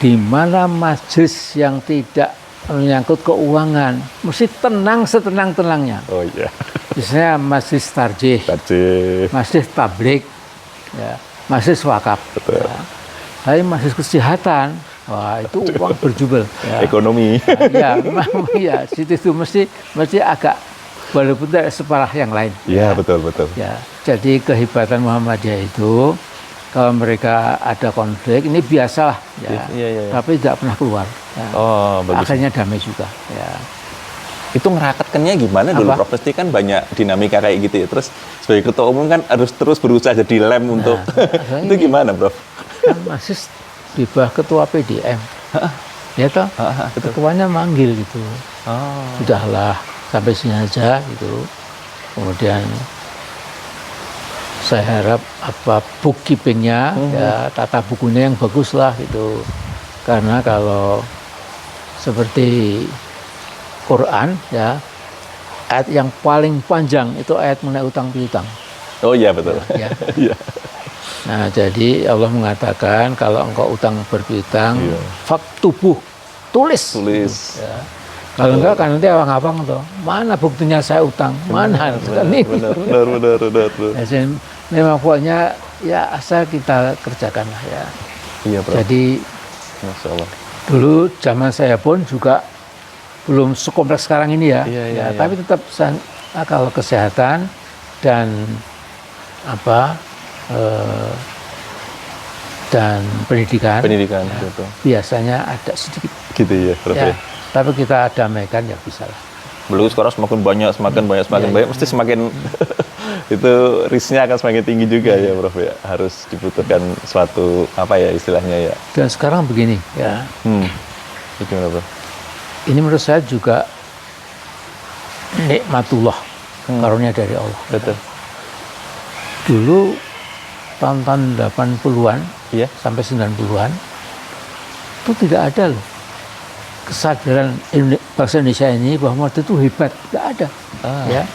Di mana majelis yang tidak menyangkut keuangan mesti tenang setenang-tenangnya. Oh iya. Misalnya majelis tarjih, majelis tablik, ya, majelis wakaf. Betul. Ya. Tapi majelis kesehatan, wah itu uang berjubel. Ya. Ekonomi. Ya, situ mesti agak walaupun tidak separah yang lain. Iya, betul. Ya, jadi kehebatan Muhammadiyah itu kalau mereka ada konflik ini biasalah ya. Iya. Tapi tidak pernah keluar. Ya. Oh, bagus. Akhirnya damai juga. Ya. Itu ngeraketkannya gimana dulu Prof? Pasti kan banyak dinamika kayak gitu ya. Terus sebagai ketua umum kan harus terus berusaha jadi lem untuk itu gimana Prof? Kan masih di bawah ketua PDM. Ya toh? Ketuanya manggil gitu. Sudahlah sampai sini aja gitu. Kemudian saya harap bookkeepingnya ya tata bukunya yang bagus lah gitu. Karena kalau seperti Quran ya, ayat yang paling panjang itu ayat mengenai utang piutang. Oh iya betul. Ya. Nah, jadi Allah mengatakan kalau engkau utang berpiutang, faktubuh, tulis. Ya. Kalau enggak kan nanti abang-abang tuh, mana buktinya saya utang? Mana? Benar. Ya, memang pokoknya ya asal kita kerjakan lah ya. Iya, Bro. Jadi Masya Allah. Dulu zaman saya pun juga belum sekompleks sekarang ini ya. Iya. Tapi tetap kalau kesehatan dan dan pendidikan gitu. Biasanya ada sedikit gitu ya, Prof. Ya. Tapi kita damaikan ya bisa lah. Belum sekarang semakin banyak, mesti semakin itu risknya akan semakin tinggi juga ya, Prof. Ya. Harus dibutuhkan suatu istilahnya ya. Dan sekarang begini ya. Gimana, Prof? Ini menurut saya juga nikmatullah, karunia dari Allah. Betul. Dulu tahun-tahun 80-an Iya. sampai 90-an itu tidak ada loh kesadaran bangsa Indonesia ini bahwa Muhammadiyah itu hebat, tidak ada. Ya,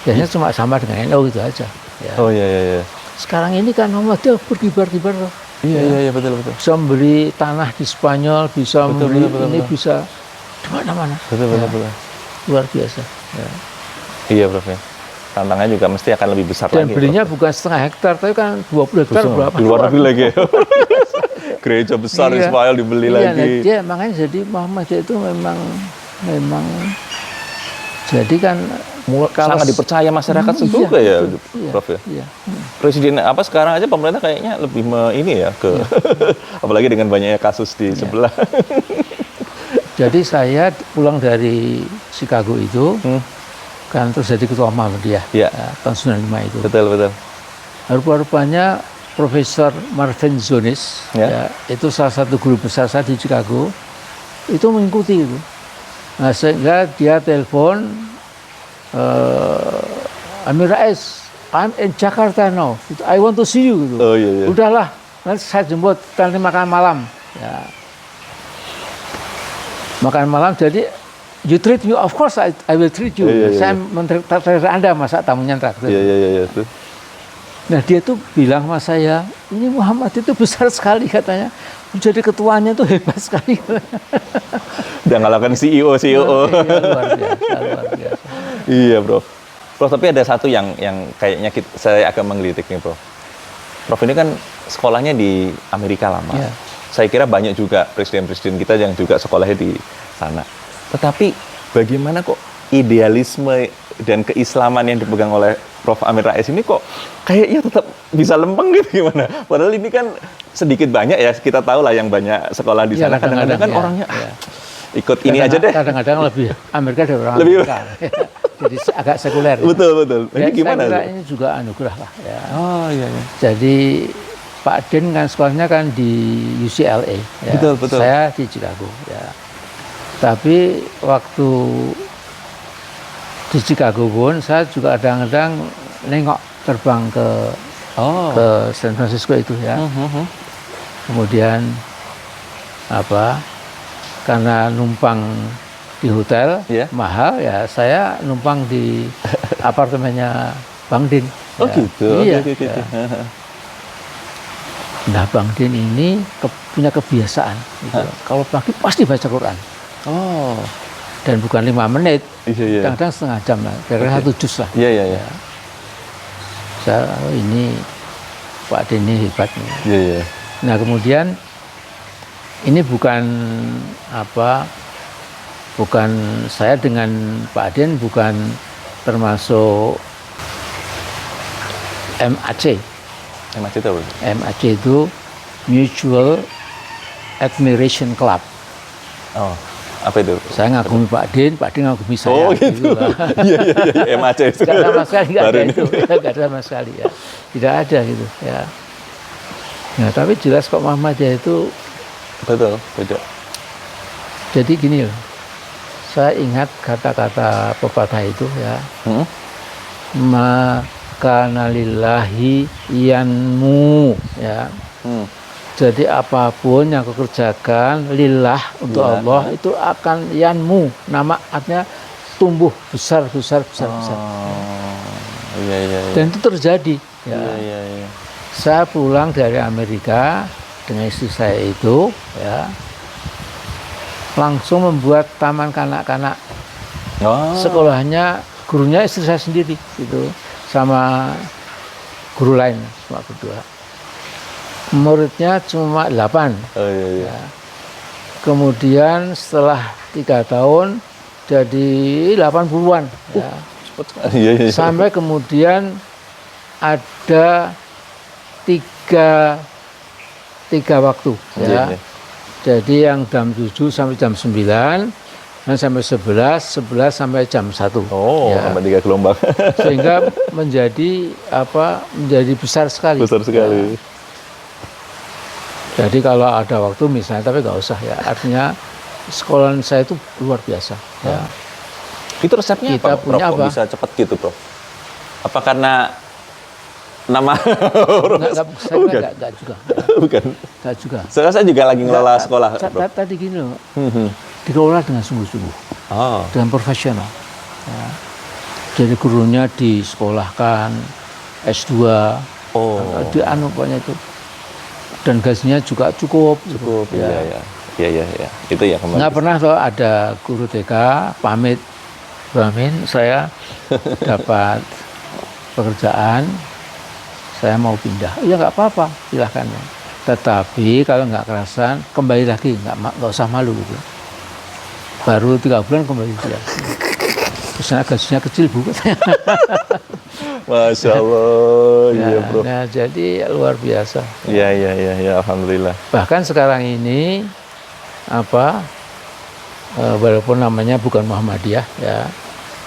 biasanya cuma sama dengan NU itu aja. Ya. Oh iya. Sekarang ini kan Muhammadiyah berkibar-kibar. Iya betul. Bisa memberi tanah di Spanyol, bisa memberi ini, bisa di mana-mana. Betul. Luar biasa. Ya. Iya, Prof. Ya. Tantangannya juga mesti akan lebih besar Dan lagi. belinya Prof. bukan setengah hektar, tapi kan 20 hektar berapa? Di luar negeri lagi. Gereja besar di Spanyol dibeli Iya, lagi. dia makanya jadi Muhammadiyah itu memang jadi kan Sangat dipercaya masyarakat juga ya, Prof. Ya. Iya. Presiden apa sekarang aja pemerintah kayaknya lebih ini ya ke apalagi dengan banyaknya kasus di sebelah. Jadi saya pulang dari Chicago itu kan terus jadi ketua Muhammadiyah tahun 95 itu. Betul. Rupa-rupanya Profesor Marvin Zonis, itu salah satu guru besar saya di Chicago, itu mengikuti itu. Nah, sehingga dia telepon, Amir Rais, I'm in Jakarta now, I want to see you. Gitu. Oh iya. Udahlah, nanti saya jemput, nanti makan malam. Ya. Makan malam, jadi you treat me, of course I will treat you. Saya mentraktir Anda, masa tamunya traktir. Iya. Nah dia tuh bilang sama saya, ini Muhammad itu besar sekali katanya, menjadi ketuanya tuh hebat sekali. Udah ngalahkan CEO. Iya, luar biasa. Iya, Bro. Prof, tapi ada satu yang kayaknya saya agak menggelitik nih, Prof. Prof ini kan sekolahnya di Amerika lama. Ya. Saya kira banyak juga presiden-presiden kita yang juga sekolahnya di sana. Tetapi bagaimana kok idealisme dan keislaman yang dipegang oleh Prof. Amir Rais ini kok kayaknya tetap bisa lempeng gitu gimana? Padahal ini kan sedikit banyak ya, kita tahu lah yang banyak sekolah di sana. Kadang-kadang kan orangnya ikut ini aja deh. Kadang-kadang lebih Amerika dari orang lebih Amerika. Jadi agak sekuler. Betul. Ini gimana? Saya kira ini juga anugerah lah. Ya. Oh iya. Jadi Pak Den kan sekolahnya kan di UCLA. Ya. Betul. Saya di Chicago. Ya. Tapi waktu di Chicago pun saya juga kadang-kadang nengok terbang ke San Francisco itu ya. Kemudian karena numpang di hotel mahal ya, saya numpang di apartemennya Bang Din. Oh ya. Gitu. Iya. Okay. Ya. Nah Bang Din ini punya kebiasaan gitu. Kalau pagi pasti baca Quran. Oh. Dan bukan 5 menit, Iya. kadang-kadang setengah jam lah, kira-kira 1 juz lah. Iya. Saya, ini Pak Den ini hebat nih. Iya. Nah kemudian ini bukan saya dengan Pak Den bukan termasuk MAC. MAC itu apa? MAC itu Mutual Admiration Club. Oh. Apa itu? Saya ngagumi Pak Den ngagumi saya. Oh gitu. Iya. MAC itu. Tidak sama sekali, nggak ada itu. Nggak ada sama sekali ya. Tidak ada gitu ya. Nah tapi jelas kok Muhammadiyah itu. Betul, beda. Jadi gini loh. Saya ingat kata-kata pepatah itu ya. Maka lillahi yanmu ya. Jadi apapun yang kau kerjakan lillah untuk Allah itu akan yanmu, nama artinya tumbuh besar. Iya. Dan itu terjadi. Ya. Iya. Saya pulang dari Amerika dengan istri saya itu, ya, langsung membuat taman kanak-kanak. Sekolahnya gurunya istri saya sendiri, gitu, sama guru lain, cuma berdua. Muridnya cuma 8. Oh iya. Ya. Kemudian setelah 3 tahun jadi 80-an. Ya. Iya. Sampai kemudian ada tiga waktu. Ya. Jadi yang jam 7 sampai jam 9, dan sampai 11 sampai jam 1. Oh, ya. Sampai 3 gelombang. Sehingga menjadi besar sekali. Besar sekali. Ya. Jadi kalau ada waktu misalnya, tapi nggak usah ya. Artinya sekolahan saya itu luar biasa. Ya. Itu resepnya kita apa, punya Prof? Kok bisa cepat gitu, Prof? Apa karena Nama Enggak juga. bukan. Enggak juga. Saya juga lagi ngelola sekolah, Prof. Tadi gini loh, dikelola dengan sungguh-sungguh, Oh, dengan profesional. Ya. Jadi gurunya disekolahkan S2, di pokoknya itu. Dan gajinya juga cukup. iya. Itu ya kembali. Nggak pernah tuh ada guru TK pamit, Bu Amin, saya dapat pekerjaan, saya mau pindah. Ya nggak apa-apa, silahkan. Tetapi kalau nggak kerasan, kembali lagi, nggak usah malu gitu. Baru 3 bulan kembali dia. Terus gajinya kecil, Bu. Masya Allah, iya bro. Nah, jadi luar biasa. Iya, alhamdulillah. Bahkan sekarang ini walaupun namanya bukan Muhammadiyah ya,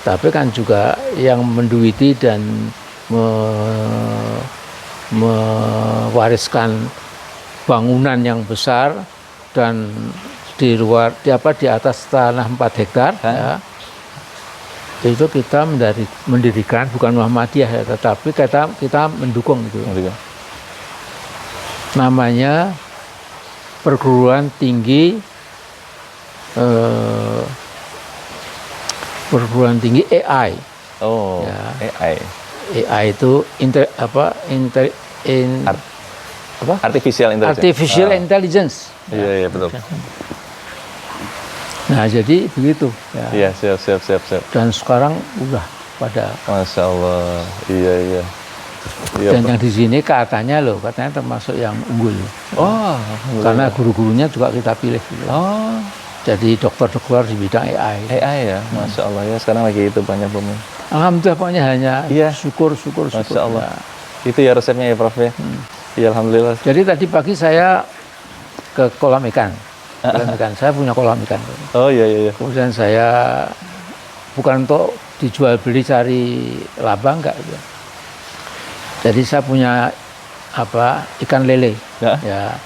tapi kan juga yang menduiti dan mewariskan bangunan yang besar dan di atas tanah 4 hektar ya, itu kita mendirikan bukan Muhammadiyah ya, tetapi kita mendukung itu. Namanya perguruan tinggi AI. Oh, ya. AI. AI itu Artificial intelligence. Artificial intelligence. Iya, betul. Nah, jadi begitu. Ya. Iya, siap. Dan sekarang udah pada. Masya Allah. Iya. Dan yang di sini katanya termasuk yang unggul. Oh, karena guru-gurunya juga kita pilih. Gitu. Oh. Jadi dokter-dokter di bidang AI. AI ya, Masya Allah ya. Sekarang lagi itu banyak bumi. Alhamdulillah, pokoknya hanya syukur. Masya Allah. Itu ya resepnya ya, Prof ya. Iya, alhamdulillah. Jadi tadi pagi saya ke kolam ikan. Saya punya kolam ikan. Oh iya. Kemudian saya bukan untuk dijual beli cari laba, enggak gitu. Jadi saya punya ikan lele. Ya.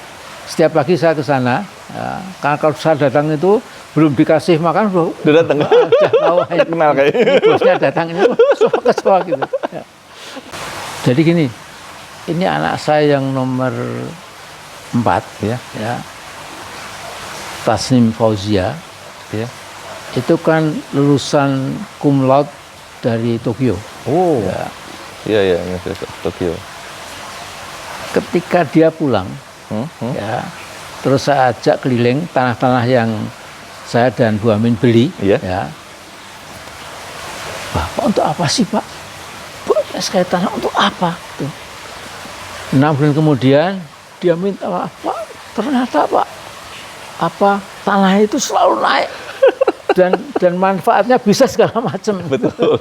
Setiap pagi saya ke sana. Ya. Karena kalau saya datang itu belum dikasih makan udah datang. Udah tahu kenal kayak. Bosnya datang ini kesel gitu. Ya. Jadi gini, ini anak saya yang nomor 4 ya. Tasnim Fauzia, ya. Itu kan lulusan cum laude dari Tokyo. Oh, iya, Tokyo. Ketika dia pulang, ya, terus saya ajak keliling tanah-tanah yang saya dan Bu Amin beli, ya. Bapak untuk apa sih, Pak? Sekali tanah untuk apa? Tuh. 6 bulan kemudian dia minta apa? Ternyata Pak, tanah itu selalu naik dan manfaatnya bisa segala macam. Betul.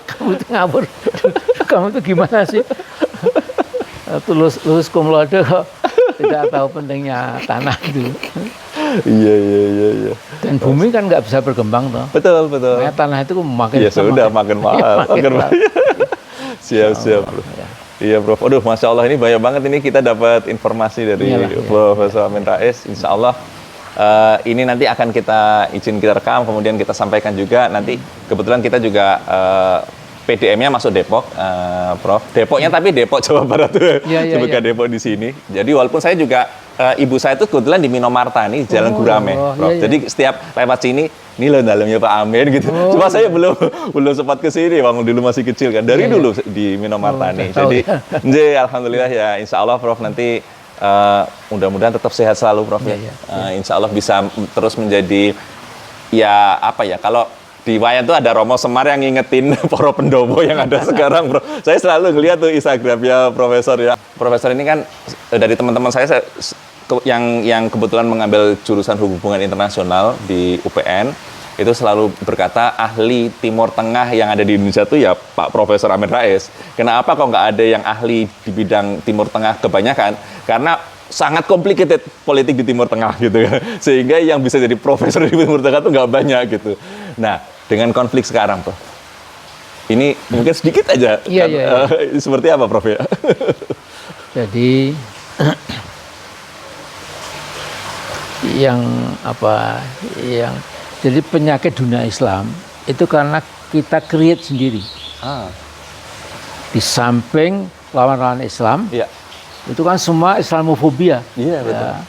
Kamu itu ngabur. Kamu itu gimana sih? Lulus cum laude kok tidak tahu pentingnya tanah itu. Iya. Dan bumi kan nggak bisa berkembang toh. Betul. Makanya tanah itu makin makin mahal. Siap, Bro. Iya, Prof. Aduh, Masya Allah, ini banyak banget ini kita dapat informasi dari Profesor Amin Rais. Insya Allah ini nanti akan kita rekam, kemudian kita sampaikan juga. Nanti kebetulan kita juga PDM-nya masuk Depok, Prof. Depoknya tapi Depok Jawa Barat tuh, bukan Depok di sini. Jadi walaupun saya juga ibu saya itu kebetulan di Minomarta nih, Jalan Gurame, Prof. Jadi setiap lewat sini, ini loh dalamnya Pak Amin gitu. Cuma saya belum sempat ke sini, waktu dulu masih kecil kan. Dari dulu di Minomarta nih. Jadi, alhamdulillah ya, Insya Allah Prof nanti mudah-mudahan tetap sehat selalu, Prof. Insya Allah bisa terus menjadi kalau di wayan itu ada Romo Semar yang ngingetin para pendopo yang ada sekarang, Bro. Saya selalu ngeliat tuh Instagramnya Profesor ya. Profesor ini kan dari teman-teman saya yang kebetulan mengambil jurusan hubungan internasional di UPN, itu selalu berkata ahli Timur Tengah yang ada di Indonesia tuh ya Pak Profesor Amin Rais. Kenapa kok nggak ada yang ahli di bidang Timur Tengah kebanyakan? Karena sangat complicated politik di Timur Tengah gitu ya. Sehingga yang bisa jadi profesor di Timur Tengah tuh nggak banyak gitu. Nah, dengan konflik sekarang, Prof. Ini mungkin sedikit aja. Seperti apa, Prof ya? Jadi jadi penyakit dunia Islam itu karena kita create sendiri. Di samping lawan-lawan Islam, Iya. itu kan semua Islamofobia. Iya, betul. Ya.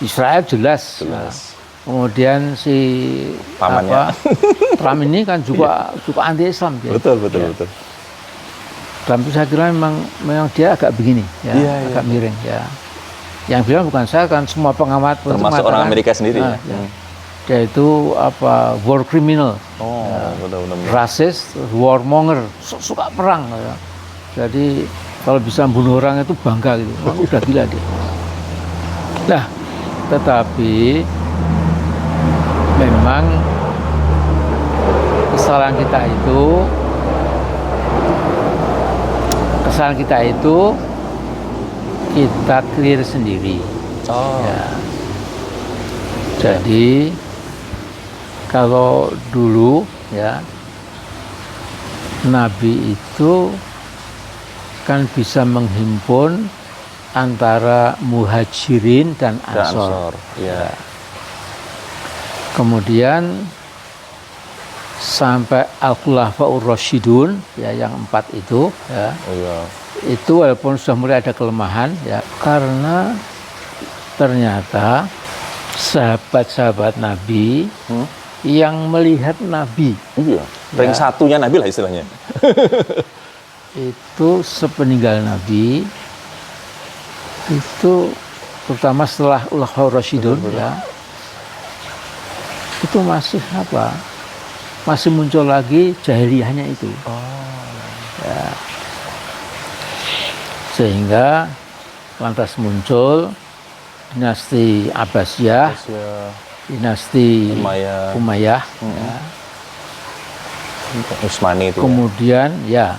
Israel jelas. Jelas. Ya. Kemudian si Pamannya. Trump ini kan juga anti Islam dia. Betul, betul, Ya. betul. Trump itu saya kira memang dia agak begini, ya, Iya, agak iya. miring, ya. Yang bilang bukan saya, kan semua pengamat Termasuk orang Amerika sendiri ya? ya. Dia itu war criminal, Oh, betul-betul. rasis, warmonger, suka perang. Ya. Jadi kalau bisa bunuh orang itu bangga gitu. Wah, udah gila dia. Nah, tetapi memang kesalahan kita itu kita clear sendiri. Oh. Ya. Jadi kalau dulu ya Nabi itu kan bisa menghimpun antara muhajirin dan ansor. Ya. Kemudian sampai al-khulafaur rasyidun ya, yang 4 itu ya. Iya. Itu walaupun sudah mulai ada kelemahan ya, karena ternyata sahabat-sahabat Nabi yang melihat Nabi. Iya. Ring satunya Nabi lah istilahnya. Itu sepeninggal Nabi, itu terutama setelah Khulafaur Rasyidun ya, itu masih masih muncul lagi jahiliyahnya itu. Ya. Sehingga lantas muncul dinasti Abbasiyah, dinasti Umayyah ya. Utsmani itu. Kemudian ya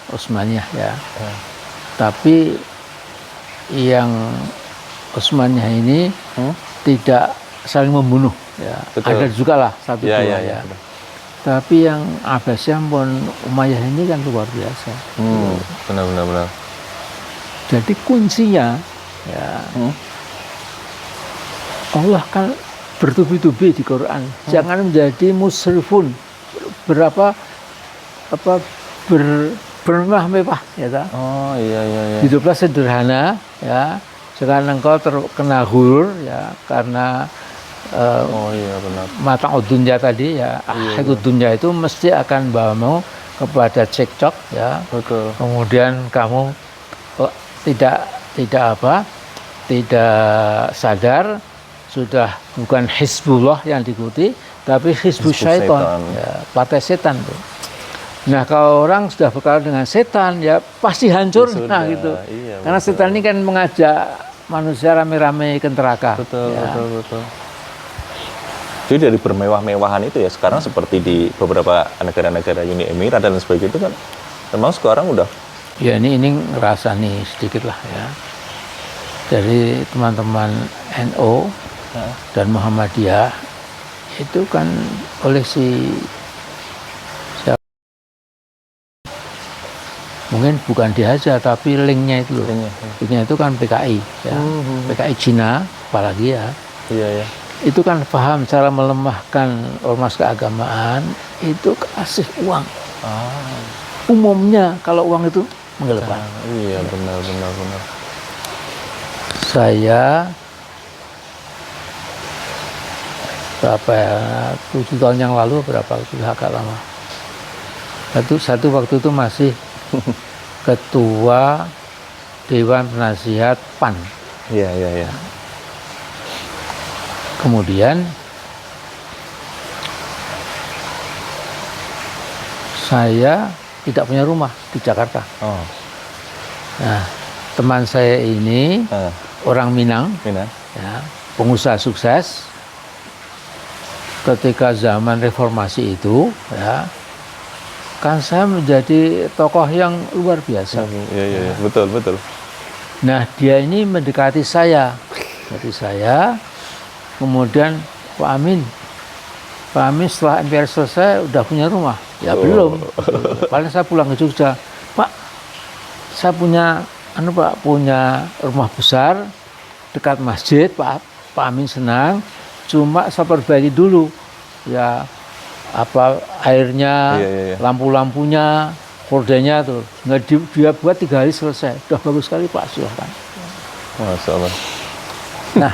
Utsmaniyah ya. Tapi yang Utsmaniyah ini tidak saling membunuh ya. Betul. Ada juga lah satu dua ya. Tapi yang Abbasiyah pun Umayyah ini kan luar biasa. Benar. Jadi kuncinya ya Allah kan bertubi-tubi di Quran. Jangan menjadi musrifun, bermewah-mewah ya tak? Oh iya. Hiduplah sederhana ya. Sekarang engkau terkena ghurur ya karena oh iya benar. mata dunya tadi ya. Itu dunya itu mesti akan bawamu kepada cekcok ya. Betul. Kemudian kamu tidak sadar sudah bukan Hizbullah yang diikuti, tapi Hizbus Syaitan, ya, partai setan tuh. Nah, kalau orang sudah berkawan dengan setan, ya pasti hancur. Nah, gitu. Iya, karena setan ini kan mengajak manusia rame-rame ke neraka. Betul. Jadi dari bermewah-mewahan itu ya sekarang seperti di beberapa negara-negara Uni Emirat dan sebagainya itu kan memang sekarang udah. Ya ini ngerasa nih sedikit lah ya. Dari teman-teman NU dan Muhammadiyah itu kan oleh mungkin bukan dihajar tapi linknya itu loh. Linknya itu kan PKI ya. PKI Cina apalagi ya. Iya. Itu kan paham cara melemahkan ormas keagamaan itu kasih uang. Umumnya kalau uang itu menggelepan. Iya benar. Saya berapa ya, 7 tahun yang lalu agak lama. Satu waktu itu masih ketua Dewan Penasihat PAN. Iya. Kemudian saya tidak punya rumah di Jakarta. Nah, teman saya ini orang Minang. Ya, pengusaha sukses. Ketika zaman reformasi itu, ya, kan saya menjadi tokoh yang luar biasa. Iya, betul. Nah, dia ini mendekati saya. Jadi saya, kemudian Pak Amin setelah MPR selesai udah punya rumah. Ya belum. Paling saya pulang ke Jogja. Pak, saya punya rumah besar dekat masjid. Pak Amin senang. Cuma saya perbaiki dulu. Ya airnya, lampu-lampunya, Hordenya tuh nggak dia buat 3 hari selesai. Udah bagus sekali Pak, silahkan. Masya Allah. Nah,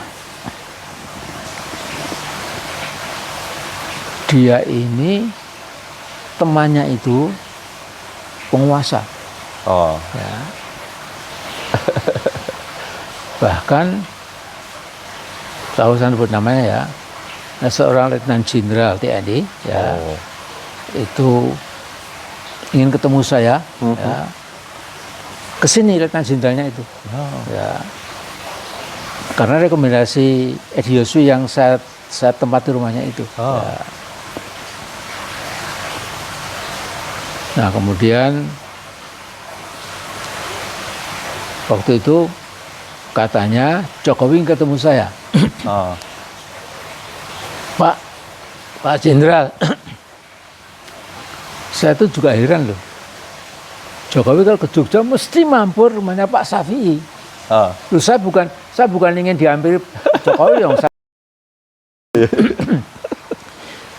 dia ini temannya itu penguasa. Oh. Ya. Bahkan tahu saya sebut namanya ya, nah, seorang letnan jenderal TNI ya, itu ingin ketemu saya, ya, kesini letnan jenderalnya itu, ya, karena rekomendasi Edi Yoswi yang saya tempati rumahnya itu. Ya. Nah kemudian waktu itu katanya Jokowi ketemu saya. Pak Jenderal, saya itu juga heran loh. Jokowi kalau ke Jogja mesti mampir rumahnya Pak Syafi'i. Loh, saya bukan ingin dihampiri Jokowi yang saya.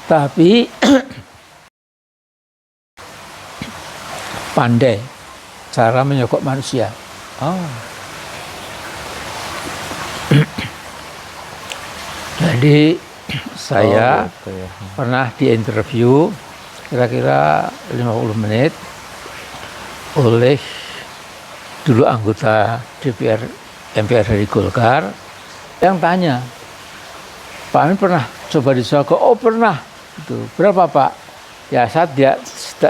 Tapi pandai cara menyokok manusia. Jadi saya pernah diinterview kira-kira 50 menit oleh dulu anggota DPR MPR dari Golkar yang tanya, Pak Amin pernah coba disogok? Oh pernah. Itu berapa Pak? Ya saya tidak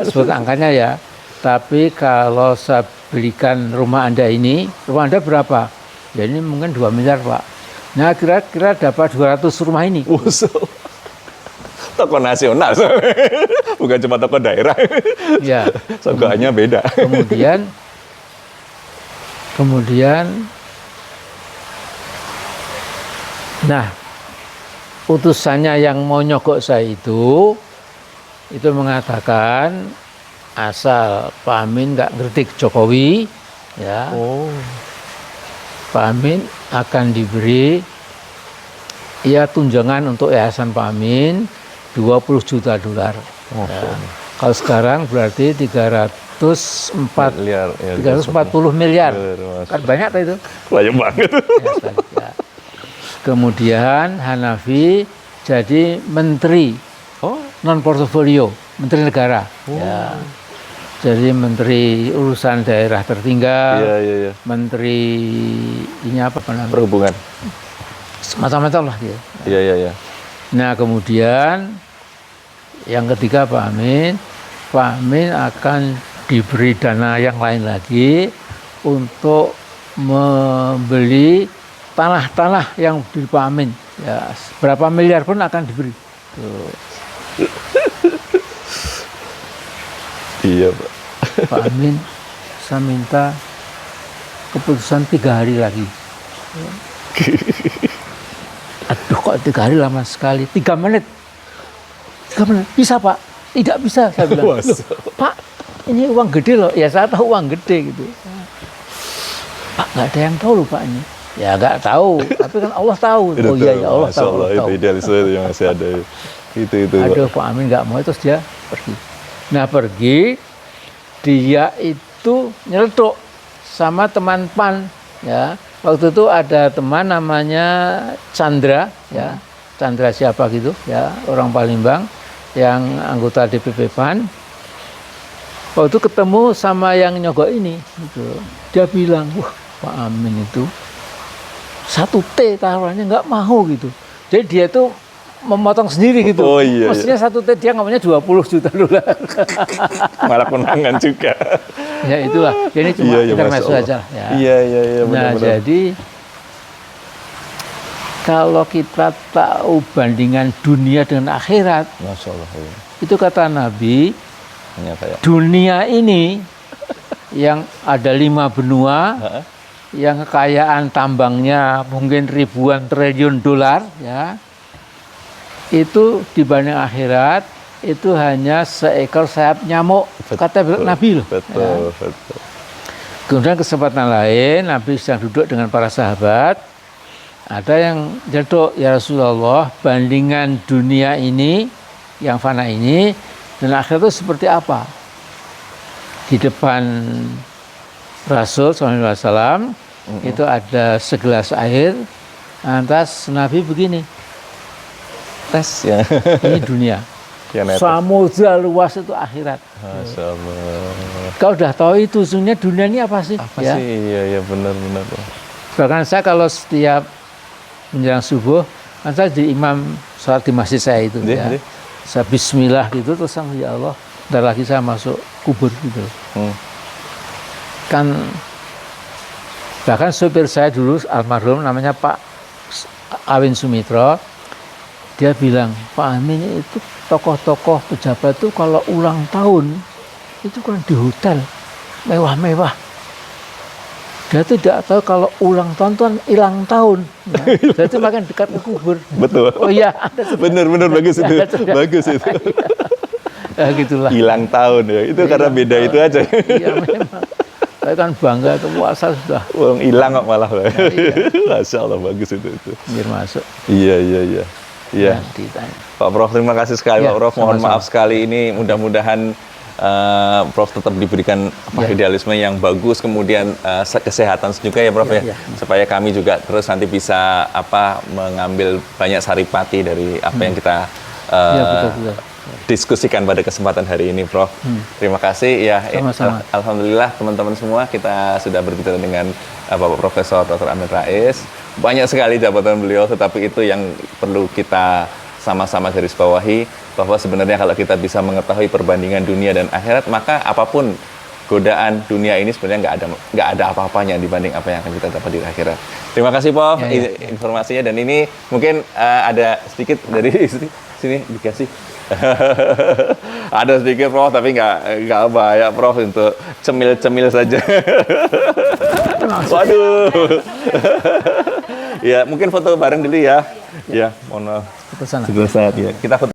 sebut angkanya ya. Tapi kalau saya belikan rumah Anda ini, rumah Anda berapa? Ya ini mungkin 2 miliar Pak. Nah kira-kira dapat 200 rumah ini. Toko nasional, bukan cuma toko daerah. Ya. Sogokannya beda. Kemudian, nah utusannya yang mau nyogok saya itu mengatakan asal Pak Amin nggak ngeritik Jokowi, ya, Pak Amin akan diberi tunjangan untuk yayasan Pak Amin $20 juta. Ya. Kalau sekarang berarti 340 miliar. Kan banyak tuh itu. Banyak banget. Ya. Kemudian Hanafi jadi menteri non portofolio, menteri negara. Ya. Jadi menteri urusan daerah tertinggal, menteri ini apa namanya? Perhubungan. Macam-macam lah dia. Iya. Nah kemudian yang ketiga Pak Amin akan diberi dana yang lain lagi untuk membeli tanah-tanah yang di Pak Amin. Ya, berapa miliar pun akan diberi. Tuh. Iya Pak. Pak Amin, saya minta keputusan 3 hari lagi. Aduh kok 3 hari lama sekali. 3 menit. Bisa Pak? Tidak bisa saya bilang. Pak, ini uang gede loh. Ya saya tahu uang gede gitu. Pak nggak ada yang tahu loh Pak ini. Ya nggak tahu. Tapi kan Allah tahu. Oh iya ya Allah tahu. Itu idealisme yang masih ada. Itu. Aduh Pak Amin nggak mau, terus dia pergi. Nah pergi, dia itu nyeletuk sama teman PAN, ya. Waktu itu ada teman namanya Chandra, ya. Chandra siapa gitu, ya, orang Palembang yang anggota DPP PAN. Waktu itu ketemu sama yang nyogok ini, gitu. Dia bilang, wah Pak Amin itu 1T taruhannya nggak mau gitu. Jadi dia tuh memotong sendiri gitu. Oh iya. Mestinya 1T dia ngamanya $20 juta. Malah konangan juga. Ya itulah. Ini cuma intermezzo aja. Ya. Iya. Nah jadi kalau kita tahu bandingan dunia dengan akhirat, Masya Allah. Ya. itu kata Nabi, Ternyata ya. dunia ini yang ada 5 benua, yang kekayaan tambangnya mungkin ribuan triliun dolar, ya. Itu dibanding akhirat itu hanya seekor sayap nyamuk, kata Nabi loh. Betul. Kemudian kesempatan lain Nabi sedang duduk dengan para sahabat, ada yang jatuh, ya Rasulullah, bandingan dunia ini yang fana ini dan akhirat itu seperti apa? di depan Rasul SAW itu ada segelas air, lantas Nabi begini, Tes ya. ini dunia, Ya, netes. samudra luas itu akhirat. Masya Allah. Kau udah tahu itu ujungnya dunia ini apa sih? Apa sih? Iya benar-benar. Bahkan saya kalau setiap menjelang subuh, kan saya jadi imam sholat di masjid saya itu. Iya, Ya. iya. Saya bismillah gitu, terus ya Allah, ntar lagi saya masuk kubur gitu. Kan bahkan sopir saya dulu almarhum namanya Pak Awin Sumitro, dia bilang, Pak Amin itu tokoh-tokoh pejabat itu kalau ulang tahun itu kan di hotel mewah-mewah. Dia tidak tahu kalau ulang tahun itu kan hilang tahun. Ya. Jadi makin dekat ke kubur. Betul. Oh iya. Benar-benar bagus itu. Bagus itu. Ya gitulah. Hilang tahun ya. Itu karena beda itu aja. Iya memang. Saya kan bangga itu puasa sudah. Uang hilang kok malah. Masya Allah bagus itu. Biar masuk. Iya. Iya. Ditanya. Pak Prof, terima kasih sekali Ya, Pak Prof. Mohon sama-sama. maaf sekali ini. Mudah-mudahan Prof tetap diberikan idealisme yang bagus, kemudian kesehatan juga ya Prof ya. Supaya kami juga terus nanti bisa mengambil banyak saripati dari apa yang kita Betul. diskusikan pada kesempatan hari ini, Prof. Terima kasih ya. Sama-sama. Alhamdulillah teman-teman semua, kita sudah berbicara dengan Bapak Profesor Dr. Amin Rais. Banyak sekali jabatan beliau, tetapi itu yang perlu kita sama-sama garis bawahi, bahwa sebenarnya kalau kita bisa mengetahui perbandingan dunia dan akhirat, maka apapun godaan dunia ini sebenarnya nggak ada apa-apanya dibanding apa yang akan kita dapat di akhirat. Terima kasih, Prof, informasinya. Dan ini mungkin ada sedikit dari sini dikasih. Ada sedikit, Prof, tapi nggak banyak, Prof, untuk cemil-cemil saja. Waduh. Ya, mungkin foto bareng dulu ya. Ya, mohon maaf. Ke sana. Sebelah saat ya. Kita foto.